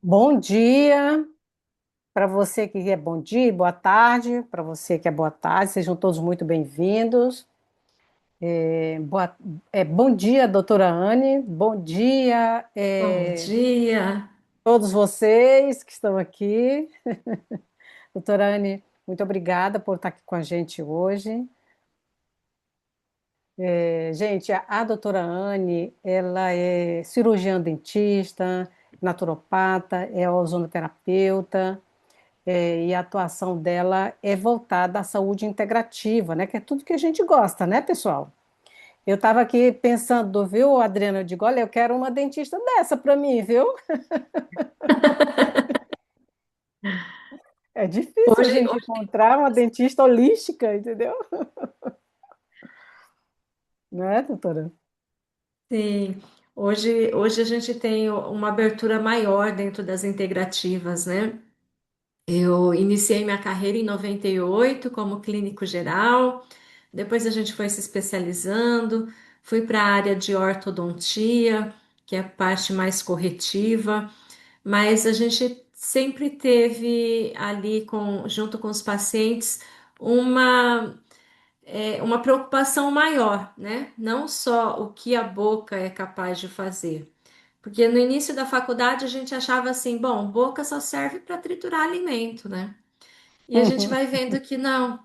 Bom dia para você que é bom dia, boa tarde, para você que é boa tarde, sejam todos muito bem-vindos. Bom dia, doutora Anne, bom dia, Bom dia. todos vocês que estão aqui. Doutora Anne, muito obrigada por estar aqui com a gente hoje. Gente, a doutora Anne, ela é cirurgiã dentista, naturopata, é ozonoterapeuta. E a atuação dela é voltada à saúde integrativa, né? Que é tudo que a gente gosta, né, pessoal? Eu estava aqui pensando, viu, Adriana? Eu digo, olha, eu quero uma dentista dessa para mim, viu? É difícil a Hoje, gente encontrar uma dentista holística, entendeu? Né, doutora? sim, hoje a gente tem uma abertura maior dentro das integrativas, né? Eu iniciei minha carreira em 98 como clínico geral, depois a gente foi se especializando, fui para a área de ortodontia, que é a parte mais corretiva, mas a gente sempre teve ali junto com os pacientes uma uma preocupação maior, né? Não só o que a boca é capaz de fazer. Porque no início da faculdade a gente achava assim, bom, boca só serve para triturar alimento, né? E a gente Uhum. vai vendo que não,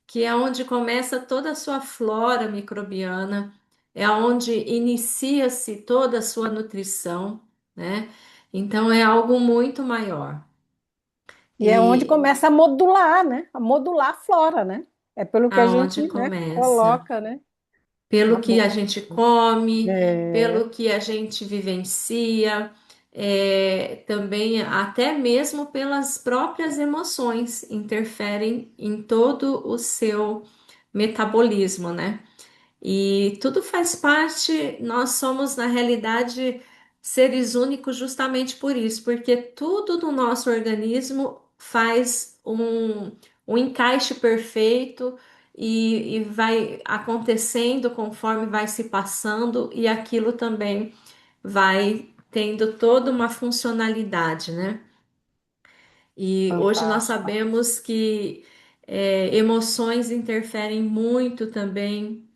que é onde começa toda a sua flora microbiana, é onde inicia-se toda a sua nutrição, né? Então é algo muito maior. E é onde E começa a modular, né? A modular a flora, né? É pelo que a aonde gente, né, começa? coloca, né, na Pelo que a boca. gente come, É, pelo que a gente vivencia, também até mesmo pelas próprias emoções interferem em todo o seu metabolismo, né? E tudo faz parte, nós somos, na realidade, seres únicos justamente por isso, porque tudo no nosso organismo faz um encaixe perfeito e vai acontecendo conforme vai se passando, e aquilo também vai tendo toda uma funcionalidade, né? E hoje nós fantástico. sabemos que emoções interferem muito também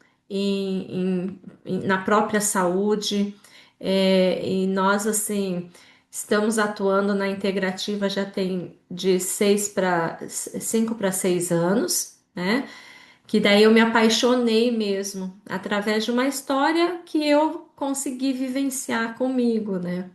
na própria saúde. E nós, assim, estamos atuando na integrativa já tem de 5 para 6 anos, né? Que daí eu me apaixonei mesmo, através de uma história que eu consegui vivenciar comigo, né?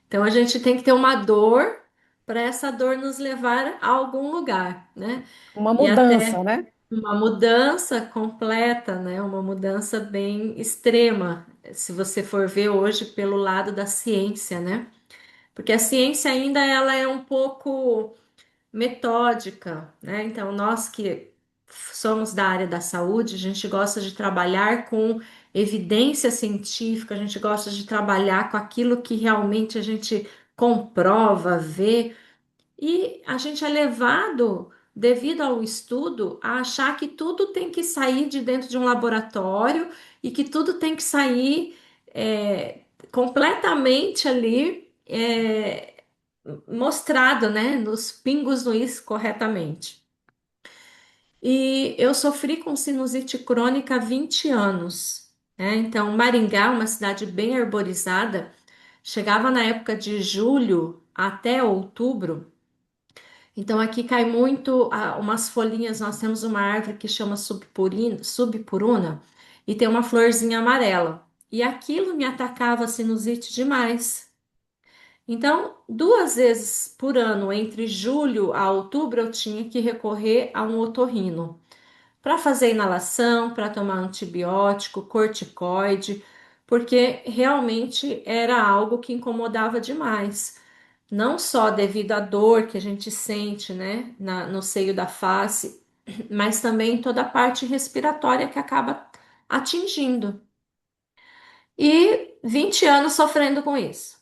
Então a gente tem que ter uma dor para essa dor nos levar a algum lugar, né? Uma E mudança, até né? uma mudança completa, né? Uma mudança bem extrema, se você for ver hoje pelo lado da ciência, né? Porque a ciência ainda ela é um pouco metódica, né? Então, nós que somos da área da saúde, a gente gosta de trabalhar com evidência científica, a gente gosta de trabalhar com aquilo que realmente a gente comprova, vê, e a gente é levado, devido ao estudo, a achar que tudo tem que sair de dentro de um laboratório e que tudo tem que sair completamente ali. Mostrado, né, nos pingos no is corretamente. E eu sofri com sinusite crônica há 20 anos, né? Então, Maringá, uma cidade bem arborizada, chegava na época de julho até outubro. Então, aqui cai muito umas folhinhas. Nós temos uma árvore que chama subpuruna e tem uma florzinha amarela. E aquilo me atacava a sinusite demais. Então, 2 vezes por ano, entre julho a outubro, eu tinha que recorrer a um otorrino para fazer inalação, para tomar antibiótico, corticoide, porque realmente era algo que incomodava demais. Não só devido à dor que a gente sente, né, no seio da face, mas também toda a parte respiratória que acaba atingindo. E 20 anos sofrendo com isso.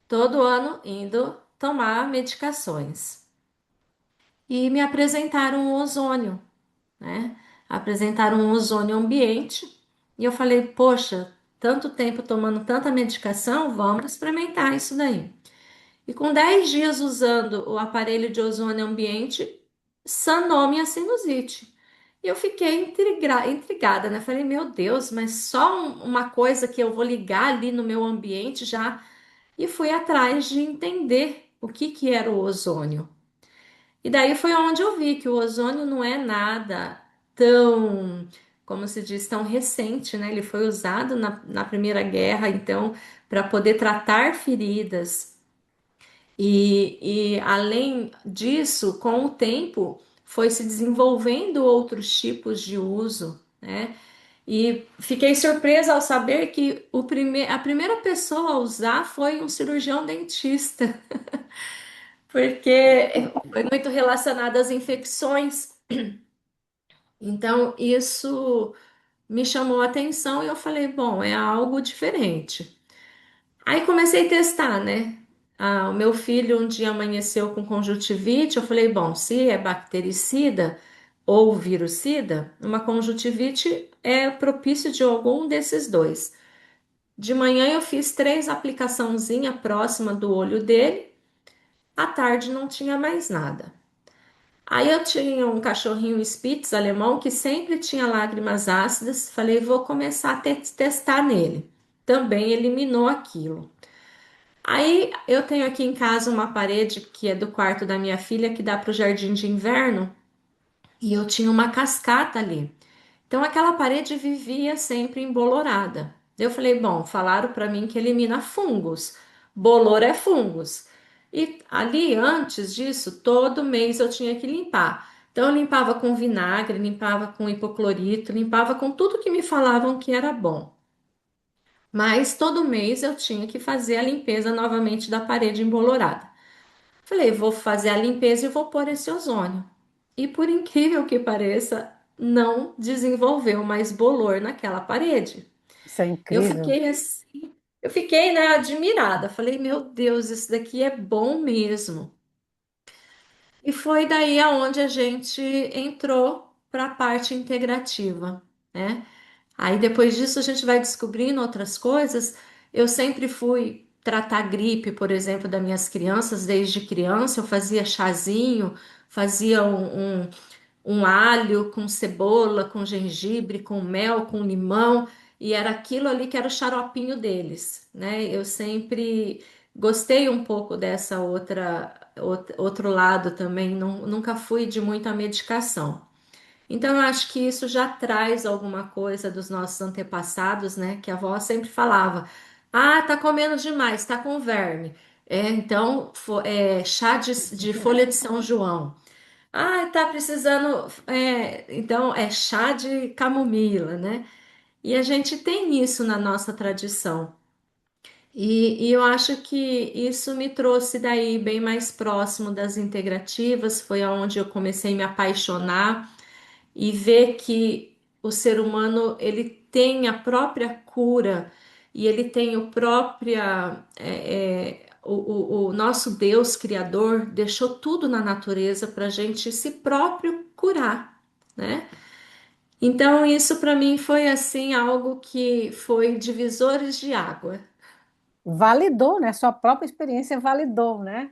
Todo ano indo tomar medicações. E me apresentaram o ozônio, né? Apresentaram um ozônio ambiente. E eu falei, poxa, tanto tempo tomando tanta medicação, vamos experimentar isso daí. E com 10 dias usando o aparelho de ozônio ambiente, sanou minha sinusite. E eu fiquei intrigada, né? Falei, meu Deus, mas só uma coisa que eu vou ligar ali no meu ambiente já. E fui atrás de entender o que que era o ozônio. E daí foi onde eu vi que o ozônio não é nada tão, como se diz, tão recente, né? Ele foi usado na Primeira Guerra, então, para poder tratar feridas. E além disso, com o tempo, foi se desenvolvendo outros tipos de uso, né? E fiquei surpresa ao saber que a primeira pessoa a usar foi um cirurgião dentista, porque foi muito relacionado às infecções. Então, isso me chamou a atenção e eu falei, bom, é algo diferente. Aí comecei a testar, né? O meu filho um dia amanheceu com conjuntivite. Eu falei, bom, se é bactericida ou virucida, uma conjuntivite é propício de algum desses dois. De manhã eu fiz 3 aplicaçãozinhas próxima do olho dele. À tarde não tinha mais nada. Aí eu tinha um cachorrinho Spitz alemão que sempre tinha lágrimas ácidas. Falei, vou começar a testar nele. Também eliminou aquilo. Aí eu tenho aqui em casa uma parede que é do quarto da minha filha que dá para o jardim de inverno e eu tinha uma cascata ali. Então aquela parede vivia sempre embolorada. Eu falei, bom, falaram para mim que elimina fungos. Bolor é fungos. E ali antes disso, todo mês eu tinha que limpar. Então eu limpava com vinagre, limpava com hipoclorito, limpava com tudo que me falavam que era bom. Mas todo mês eu tinha que fazer a limpeza novamente da parede embolorada. Falei, vou fazer a limpeza e vou pôr esse ozônio. E por incrível que pareça, não desenvolveu mais bolor naquela parede. Isso é Eu incrível. fiquei assim, eu fiquei, né, admirada. Falei, meu Deus, isso daqui é bom mesmo. E foi daí aonde a gente entrou para a parte integrativa, né? Aí depois disso a gente vai descobrindo outras coisas. Eu sempre fui tratar gripe, por exemplo, das minhas crianças desde criança. Eu fazia chazinho, fazia um alho com cebola, com gengibre, com mel, com limão, e era aquilo ali que era o xaropinho deles, né? Eu sempre gostei um pouco dessa outro lado também, nunca fui de muita medicação. Então, eu acho que isso já traz alguma coisa dos nossos antepassados, né? Que a avó sempre falava: ah, tá comendo demais, tá com verme. Então, chá de folha de São João. Ah, tá precisando. Então, é chá de camomila, né? E a gente tem isso na nossa tradição. E eu acho que isso me trouxe daí bem mais próximo das integrativas, foi aonde eu comecei a me apaixonar e ver que o ser humano ele tem a própria cura e ele tem o própria o nosso Deus Criador deixou tudo na natureza para a gente se próprio curar, né? Então isso para mim foi assim algo que foi divisores de água. Validou, né? Sua própria experiência validou, né?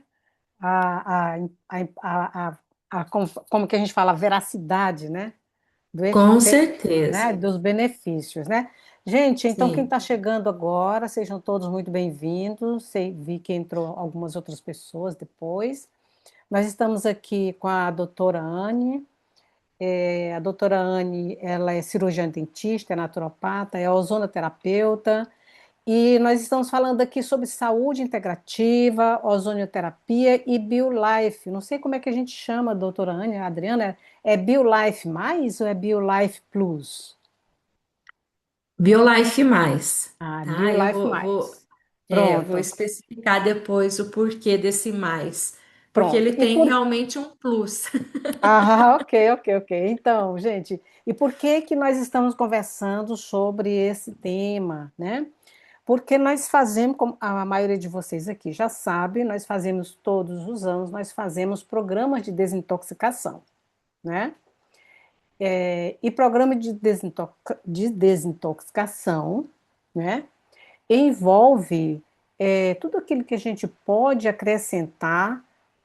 A, a, como que a gente fala, a veracidade, né? Do Com efeito, né? certeza. Dos benefícios, né? Gente, então quem Sim. está chegando agora, sejam todos muito bem-vindos. Vi que entrou algumas outras pessoas depois. Nós estamos aqui com a doutora Anne. A doutora Anne, ela é cirurgiã dentista, é naturopata, é ozonoterapeuta. E nós estamos falando aqui sobre saúde integrativa, ozonioterapia e BioLife. Não sei como é que a gente chama, doutora Ania, Adriana, é BioLife mais ou é BioLife Plus? BioLife mais, Ah, tá? Eu BioLife vou mais. eu vou Pronto, especificar depois o porquê desse mais, porque pronto. ele tem realmente um plus. Ah, ok, ok, ok. Então, gente, e por que que nós estamos conversando sobre esse tema, né? Porque nós fazemos, como a maioria de vocês aqui já sabe, nós fazemos todos os anos, nós fazemos programas de desintoxicação, né? E programa de desintoxicação, né? Envolve, tudo aquilo que a gente pode acrescentar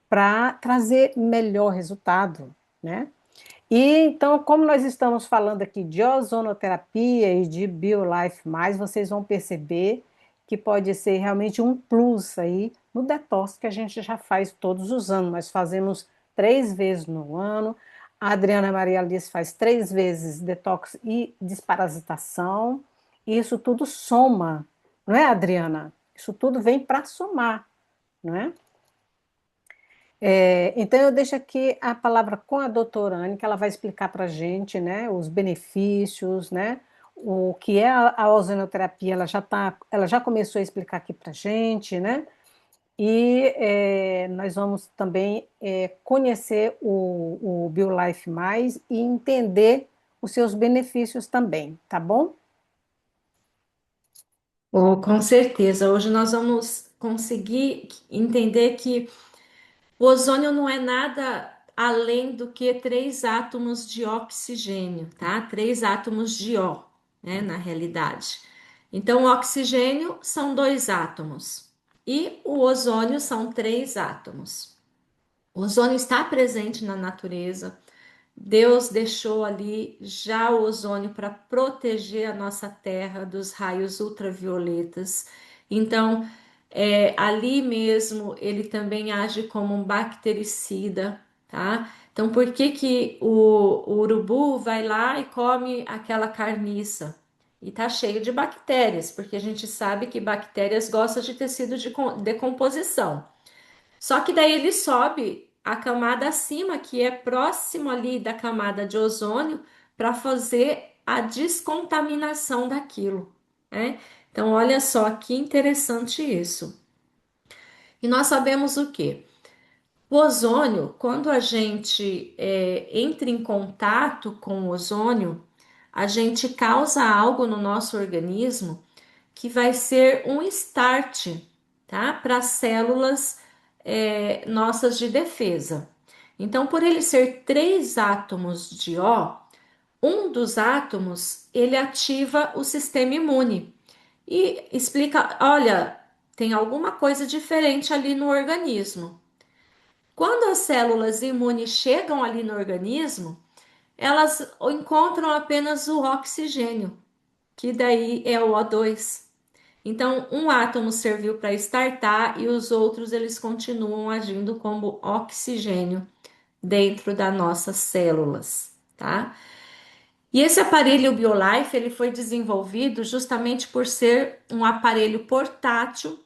para trazer melhor resultado, né? E então, como nós estamos falando aqui de ozonoterapia e de BioLife Mais, vocês vão perceber que pode ser realmente um plus aí no detox que a gente já faz todos os anos. Nós fazemos 3 vezes no ano. A Adriana Maria Alice faz 3 vezes detox e desparasitação. E isso tudo soma, não é, Adriana? Isso tudo vem para somar, não é? Então, eu deixo aqui a palavra com a doutora Anne, que ela vai explicar para a gente, né, os benefícios, né, o que é a ozonoterapia, ela já começou a explicar aqui para a gente, né, e nós vamos também conhecer o BioLife Mais e entender os seus benefícios também, tá bom? Oh, com certeza. Hoje nós vamos conseguir entender que o ozônio não é nada além do que três átomos de oxigênio, tá? Três átomos de O, né? Na realidade. Então, o oxigênio são dois átomos e o ozônio são três átomos. O ozônio está presente na natureza. Deus deixou ali já o ozônio para proteger a nossa terra dos raios ultravioletas. Então, ali mesmo ele também age como um bactericida, tá? Então, por que que o urubu vai lá e come aquela carniça? E tá cheio de bactérias, porque a gente sabe que bactérias gostam de tecido de decomposição. Só que daí ele sobe a camada acima, que é próximo ali da camada de ozônio, para fazer a descontaminação daquilo, né? Então, olha só que interessante isso. E nós sabemos o quê? O ozônio, quando a gente entra em contato com o ozônio, a gente causa algo no nosso organismo que vai ser um start, tá? Para as células nossas de defesa. Então, por ele ser três átomos de O, um dos átomos ele ativa o sistema imune e explica: olha, tem alguma coisa diferente ali no organismo. Quando as células imunes chegam ali no organismo, elas encontram apenas o oxigênio, que daí é o O2. Então, um átomo serviu para startar e os outros eles continuam agindo como oxigênio dentro das nossas células, tá? E esse aparelho BioLife ele foi desenvolvido justamente por ser um aparelho portátil,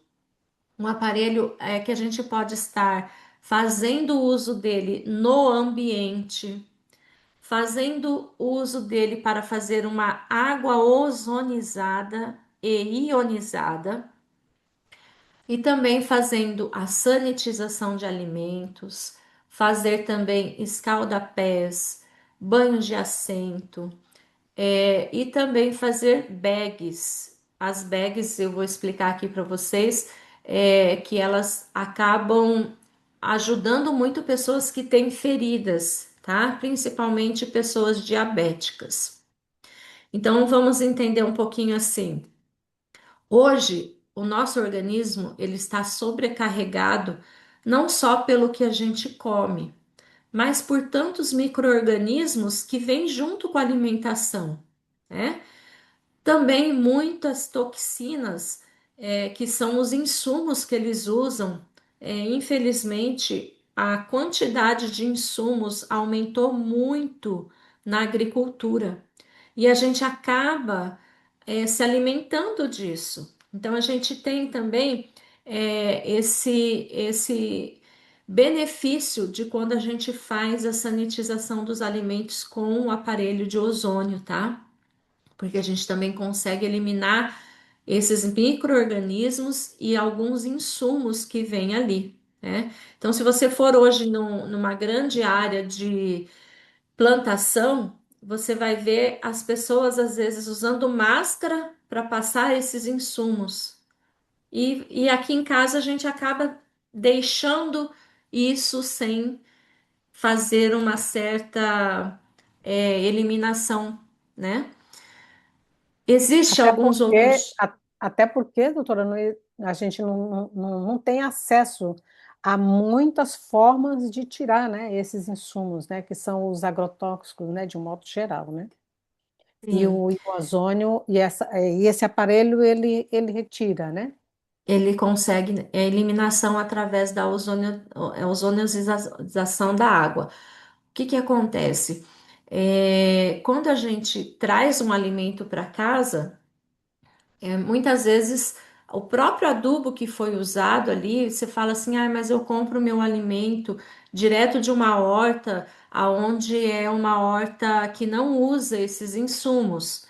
um aparelho que a gente pode estar fazendo uso dele no ambiente, fazendo uso dele para fazer uma água ozonizada e ionizada e também fazendo a sanitização de alimentos, fazer também escalda-pés, banho de assento, e também fazer bags. As bags eu vou explicar aqui para vocês que elas acabam ajudando muito pessoas que têm feridas, tá? Principalmente pessoas diabéticas. Então vamos entender um pouquinho assim. Hoje, o nosso organismo ele está sobrecarregado não só pelo que a gente come, mas por tantos micro-organismos que vêm junto com a alimentação, né? Também muitas toxinas, que são os insumos que eles usam. Infelizmente, a quantidade de insumos aumentou muito na agricultura e a gente acaba se alimentando disso. Então, a gente tem também esse benefício de quando a gente faz a sanitização dos alimentos com o aparelho de ozônio, tá? Porque a gente também consegue eliminar esses micro-organismos e alguns insumos que vêm ali, né? Então, se você for hoje numa grande área de plantação, você vai ver as pessoas às vezes usando máscara para passar esses insumos. E aqui em casa a gente acaba deixando isso sem fazer uma certa eliminação, né? Existe Até alguns porque outros. até porque, doutora, a gente não tem acesso a muitas formas de tirar, né, esses insumos, né, que são os agrotóxicos, né, de um modo geral, né? Sim. E o ozônio, e esse aparelho, ele retira, né? Ele consegue a eliminação através da ozonização da água. O que que acontece? Quando a gente traz um alimento para casa, muitas vezes o próprio adubo que foi usado ali, você fala assim, ah, mas eu compro meu alimento direto de uma horta, aonde é uma horta que não usa esses insumos.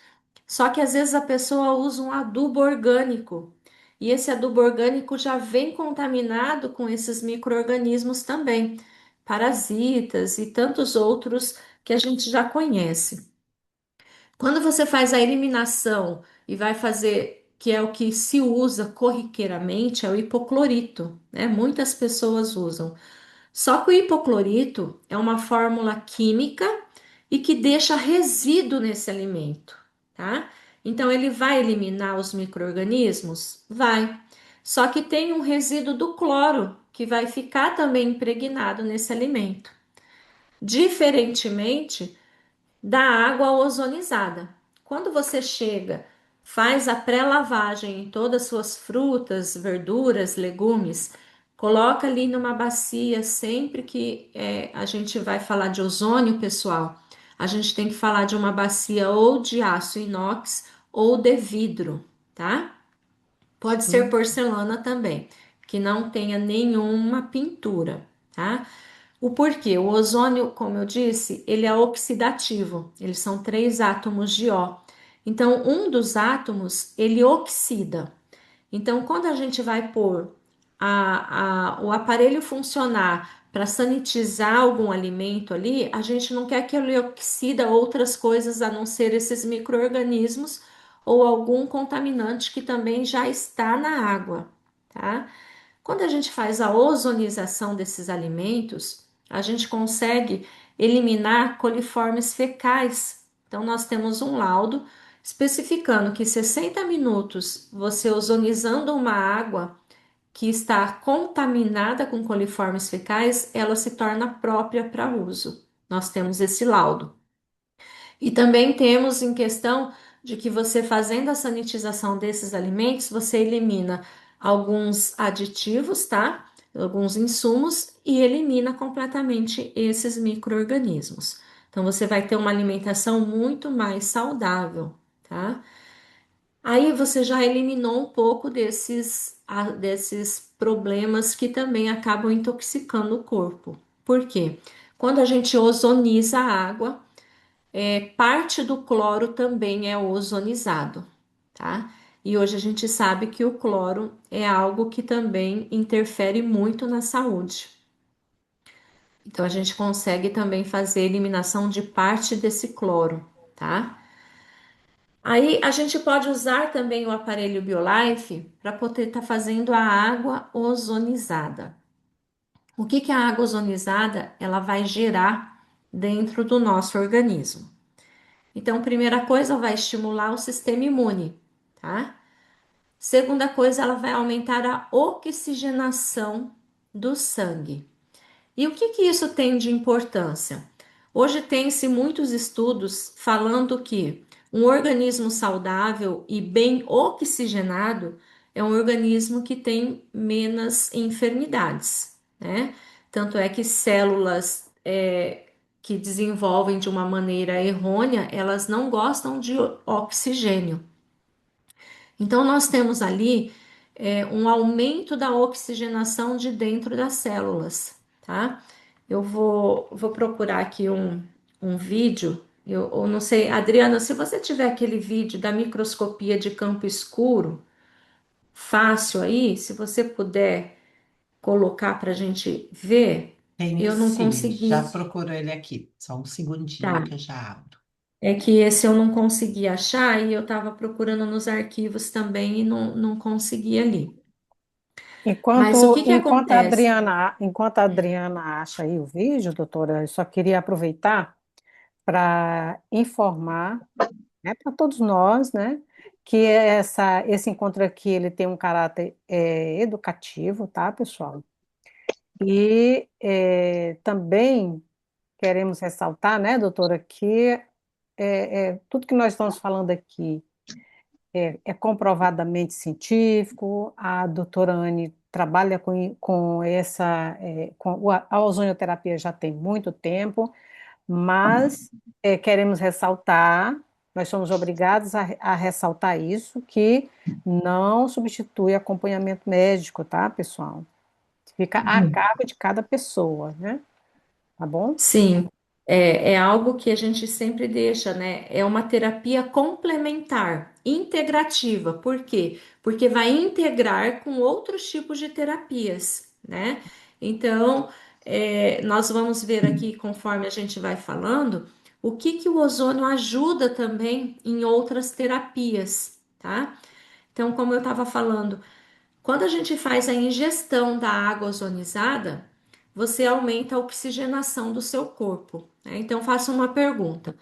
Só que às vezes a pessoa usa um adubo orgânico. E esse adubo orgânico já vem contaminado com esses micro-organismos também, parasitas e tantos outros que a gente já conhece. Quando você faz a eliminação e vai fazer, que é o que se usa corriqueiramente, é o hipoclorito, né? Muitas pessoas usam. Só que o hipoclorito é uma fórmula química e que deixa resíduo nesse alimento, tá? Então ele vai eliminar os micro-organismos? Vai. Só que tem um resíduo do cloro que vai ficar também impregnado nesse alimento. Diferentemente da água ozonizada. Quando você chega, faz a pré-lavagem em todas as suas frutas, verduras, legumes, coloca ali numa bacia. Sempre que a gente vai falar de ozônio, pessoal, a gente tem que falar de uma bacia ou de aço inox ou de vidro, tá? Pode ser Hum, porcelana também, que não tenha nenhuma pintura, tá? O porquê? O ozônio, como eu disse, ele é oxidativo. Eles são três átomos de O. Então, um dos átomos, ele oxida. Então, quando a gente vai pôr o aparelho funcionar para sanitizar algum alimento ali, a gente não quer que ele oxida outras coisas a não ser esses micro-organismos ou algum contaminante que também já está na água, tá? Quando a gente faz a ozonização desses alimentos, a gente consegue eliminar coliformes fecais. Então, nós temos um laudo especificando que 60 minutos você ozonizando uma água que está contaminada com coliformes fecais, ela se torna própria para uso. Nós temos esse laudo. E também temos em questão de que você fazendo a sanitização desses alimentos, você elimina alguns aditivos, tá? Alguns insumos e elimina completamente esses micro-organismos. Então você vai ter uma alimentação muito mais saudável, tá? Aí você já eliminou um pouco desses problemas que também acabam intoxicando o corpo. Por quê? Quando a gente ozoniza a água, parte do cloro também é ozonizado, tá? E hoje a gente sabe que o cloro é algo que também interfere muito na saúde. Então a gente consegue também fazer eliminação de parte desse cloro, tá? Aí a gente pode usar também o aparelho BioLife para poder estar fazendo a água ozonizada. O que que a água ozonizada ela vai gerar dentro do nosso organismo? Então, primeira coisa, vai estimular o sistema imune, tá? Segunda coisa, ela vai aumentar a oxigenação do sangue. E o que que isso tem de importância? Hoje tem-se muitos estudos falando que um organismo saudável e bem oxigenado é um organismo que tem menos enfermidades, né? Tanto é que células que desenvolvem de uma maneira errônea, elas não gostam de oxigênio. Então, nós temos ali um aumento da oxigenação de dentro das células, tá? Eu vou procurar aqui um vídeo. Eu não sei, Adriana, se você tiver aquele vídeo da microscopia de campo escuro, fácil aí, se você puder colocar para a gente ver, Tenho eu não sim, já consegui. procuro ele aqui. Só um segundinho Tá. que eu já abro. É que esse eu não consegui achar e eu estava procurando nos arquivos também e não consegui ali. Mas o que que acontece? Enquanto a Adriana acha aí o vídeo, doutora, eu só queria aproveitar para informar, né, para todos nós, né, que esse encontro aqui ele tem um caráter educativo, tá, pessoal? E também queremos ressaltar, né, doutora, que tudo que nós estamos falando aqui é comprovadamente científico. A doutora Anne trabalha com a ozonioterapia já tem muito tempo, mas queremos ressaltar, nós somos obrigados a ressaltar isso, que não substitui acompanhamento médico, tá, pessoal? Fica a cargo de cada pessoa, né? Tá bom? Sim, é algo que a gente sempre deixa, né? É uma terapia complementar, integrativa. Por quê? Porque vai integrar com outros tipos de terapias, né? Então, nós vamos ver aqui, conforme a gente vai falando, o que que o ozônio ajuda também em outras terapias, tá? Então, como eu estava falando, quando a gente faz a ingestão da água ozonizada, você aumenta a oxigenação do seu corpo, né? Então, faço uma pergunta: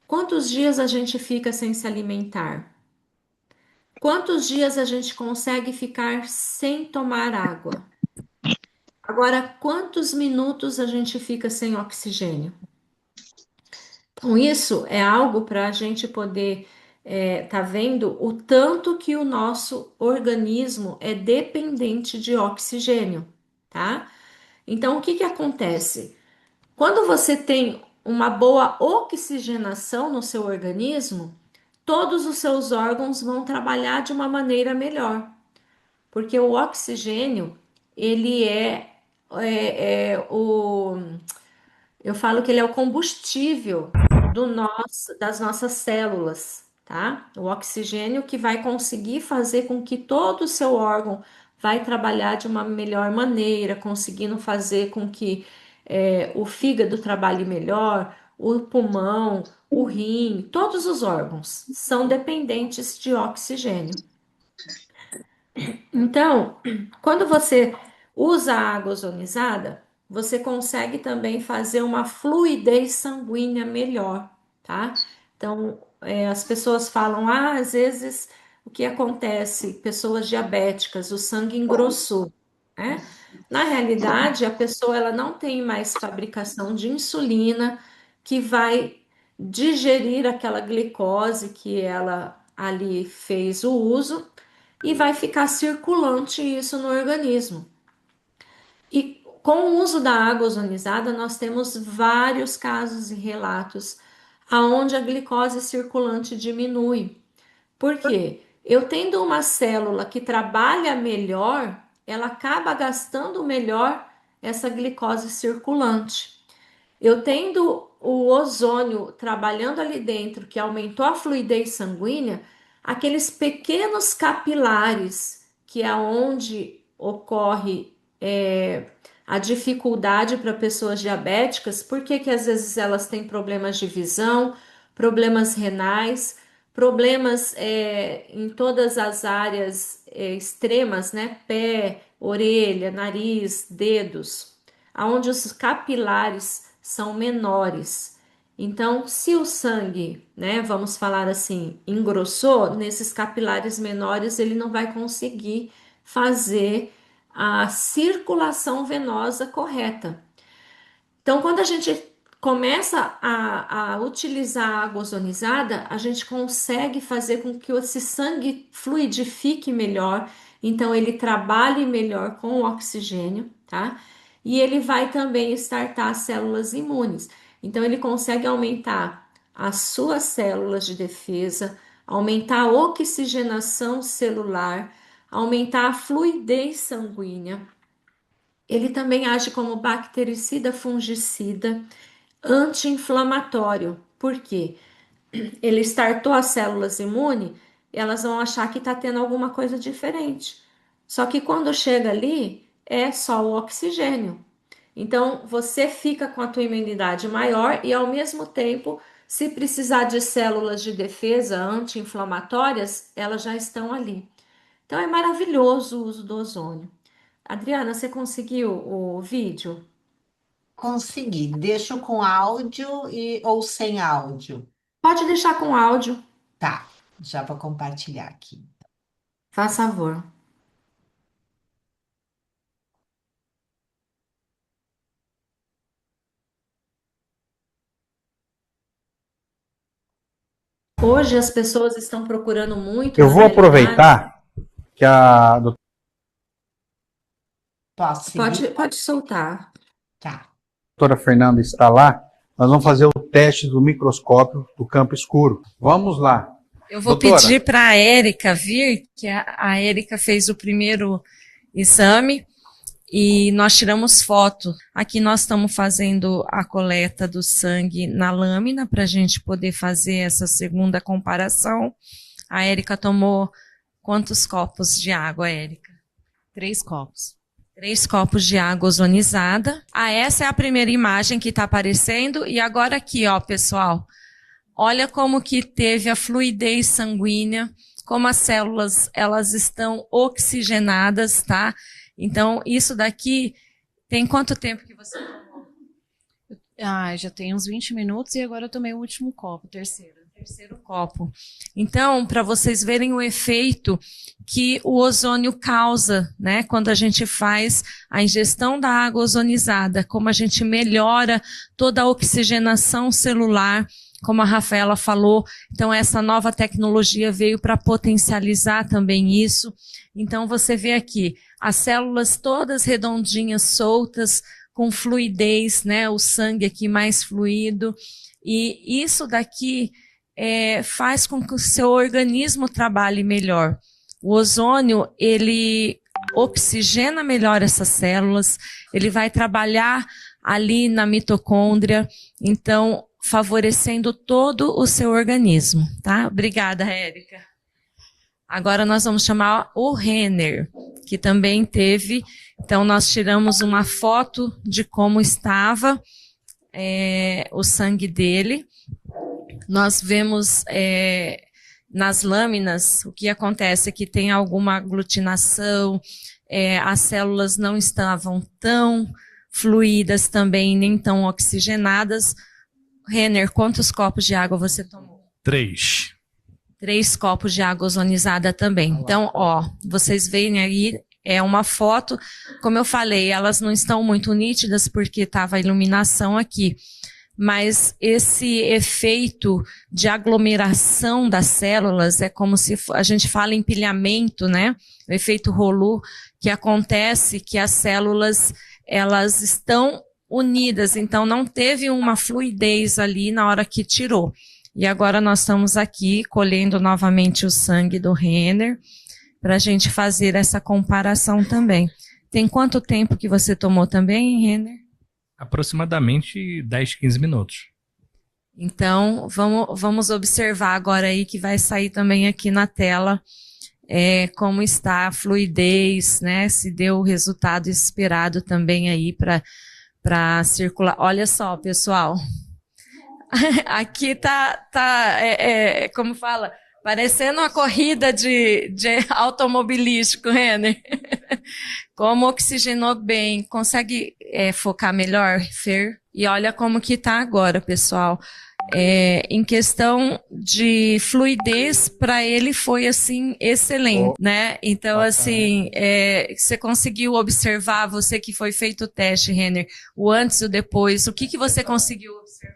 quantos dias a gente fica sem se alimentar? Quantos dias a gente consegue ficar sem tomar água? Agora, quantos minutos a gente fica sem oxigênio? Então, isso é algo para a gente poder tá vendo o tanto que o nosso organismo é dependente de oxigênio, tá? Então, o que que acontece? Quando você tem uma boa oxigenação no seu organismo, todos os seus órgãos vão trabalhar de uma maneira melhor, porque o oxigênio, ele é eu falo que ele é o combustível das nossas células, tá? O oxigênio que vai conseguir fazer com que todo o seu órgão vai trabalhar de uma melhor maneira, conseguindo fazer com que o fígado trabalhe melhor, o pulmão, o rim, todos os órgãos são dependentes de oxigênio. Então, quando você usa a água ozonizada, você consegue também fazer uma fluidez sanguínea melhor, tá? Então, as pessoas falam, às vezes o que acontece? Pessoas diabéticas, o sangue engrossou, né? Na realidade, a pessoa ela não tem mais fabricação de insulina que vai digerir aquela glicose que ela ali fez o uso e vai ficar circulante isso no organismo. E com o uso da água ozonizada, nós temos vários casos e relatos aonde a glicose circulante diminui. Por quê? Eu tendo uma célula que trabalha melhor, ela acaba gastando melhor essa glicose circulante. Eu tendo o ozônio trabalhando ali dentro, que aumentou a fluidez sanguínea, aqueles pequenos capilares, que é onde ocorre a dificuldade para pessoas diabéticas, porque que às vezes elas têm problemas de visão, problemas renais, problemas em todas as áreas extremas, né? Pé, orelha, nariz, dedos, aonde os capilares são menores. Então, se o sangue, né, vamos falar assim, engrossou, nesses capilares menores ele não vai conseguir fazer a circulação venosa correta. Então, quando a gente começa a utilizar a água ozonizada, a gente consegue fazer com que esse sangue fluidifique melhor, então ele trabalhe melhor com o oxigênio, tá? E ele vai também estartar as células imunes. Então, ele consegue aumentar as suas células de defesa, aumentar a oxigenação celular, aumentar a fluidez sanguínea. Ele também age como bactericida, fungicida, anti-inflamatório. Por quê? Ele startou as células imunes, elas vão achar que está tendo alguma coisa diferente. Só que quando chega ali, é só o oxigênio. Então, você fica com a tua imunidade maior e, ao mesmo tempo, se precisar de células de defesa anti-inflamatórias, elas já estão ali. Então, é maravilhoso o uso do ozônio. Adriana, você conseguiu o vídeo? Consegui. Deixo com áudio ou sem áudio? Pode deixar com áudio. Tá. Já vou compartilhar aqui. Faz favor. Hoje as pessoas estão procurando muito Eu na vou realidade. aproveitar que a Posso seguir? Pode soltar. Tá. doutora Fernanda está lá. Nós vamos fazer o teste do microscópio do campo escuro. Vamos lá. Eu vou Doutora. pedir para a Érica vir, que a Érica fez o primeiro exame e nós tiramos foto. Aqui nós estamos fazendo a coleta do sangue na lâmina para a gente poder fazer essa segunda comparação. A Érica tomou quantos copos de água, Érica? 3 copos. 3 copos de água ozonizada. Essa é a primeira imagem que está aparecendo. E agora aqui, ó, pessoal. Olha como que teve a fluidez sanguínea, como as células, elas estão oxigenadas, tá? Então, isso daqui, tem quanto tempo que você tomou? Já tem uns 20 minutos e agora eu tomei o último copo, terceiro copo. Então, para vocês verem o efeito que o ozônio causa, né? Quando a gente faz a ingestão da água ozonizada, como a gente melhora toda a oxigenação celular, como a Rafaela falou. Então, essa nova tecnologia veio para potencializar também isso. Então, você vê aqui as células todas redondinhas, soltas, com fluidez, né? O sangue aqui mais fluido. E isso daqui faz com que o seu organismo trabalhe melhor. O ozônio, ele oxigena melhor essas células, ele vai trabalhar ali na mitocôndria, então, favorecendo todo o seu organismo, tá? Obrigada, Érica. Agora nós vamos chamar o Renner, que também teve. Então, nós tiramos uma foto de como estava o sangue dele. Nós vemos nas lâminas o que acontece é que tem alguma aglutinação, as células não estavam tão fluídas também, nem tão oxigenadas. Renner, quantos copos de água você tomou? 3. 3 copos de água ozonizada também. Então, ó, vocês veem aí, é uma foto, como eu falei, elas não estão muito nítidas porque estava a iluminação aqui. Mas esse efeito de aglomeração das células é como se a gente fala empilhamento, né? O efeito Rolu, que acontece que as células, elas estão unidas, então não teve uma fluidez ali na hora que tirou. E agora nós estamos aqui colhendo novamente o sangue do Renner para a gente fazer essa comparação também. Tem quanto tempo que você tomou também, Renner? Aproximadamente 10, 15 minutos. Então, vamos observar agora aí que vai sair também aqui na tela como está a fluidez, né? Se deu o resultado esperado também aí para circular. Olha só, pessoal. Aqui como fala, parecendo uma corrida de automobilístico, Renner. Como oxigenou bem. Consegue focar melhor, Fer? E olha como que tá agora, pessoal. Em questão de fluidez, para ele foi, assim, excelente, né? Então, assim, você conseguiu observar, você que foi feito o teste, Renner, o antes e o depois, o que você conseguiu observar?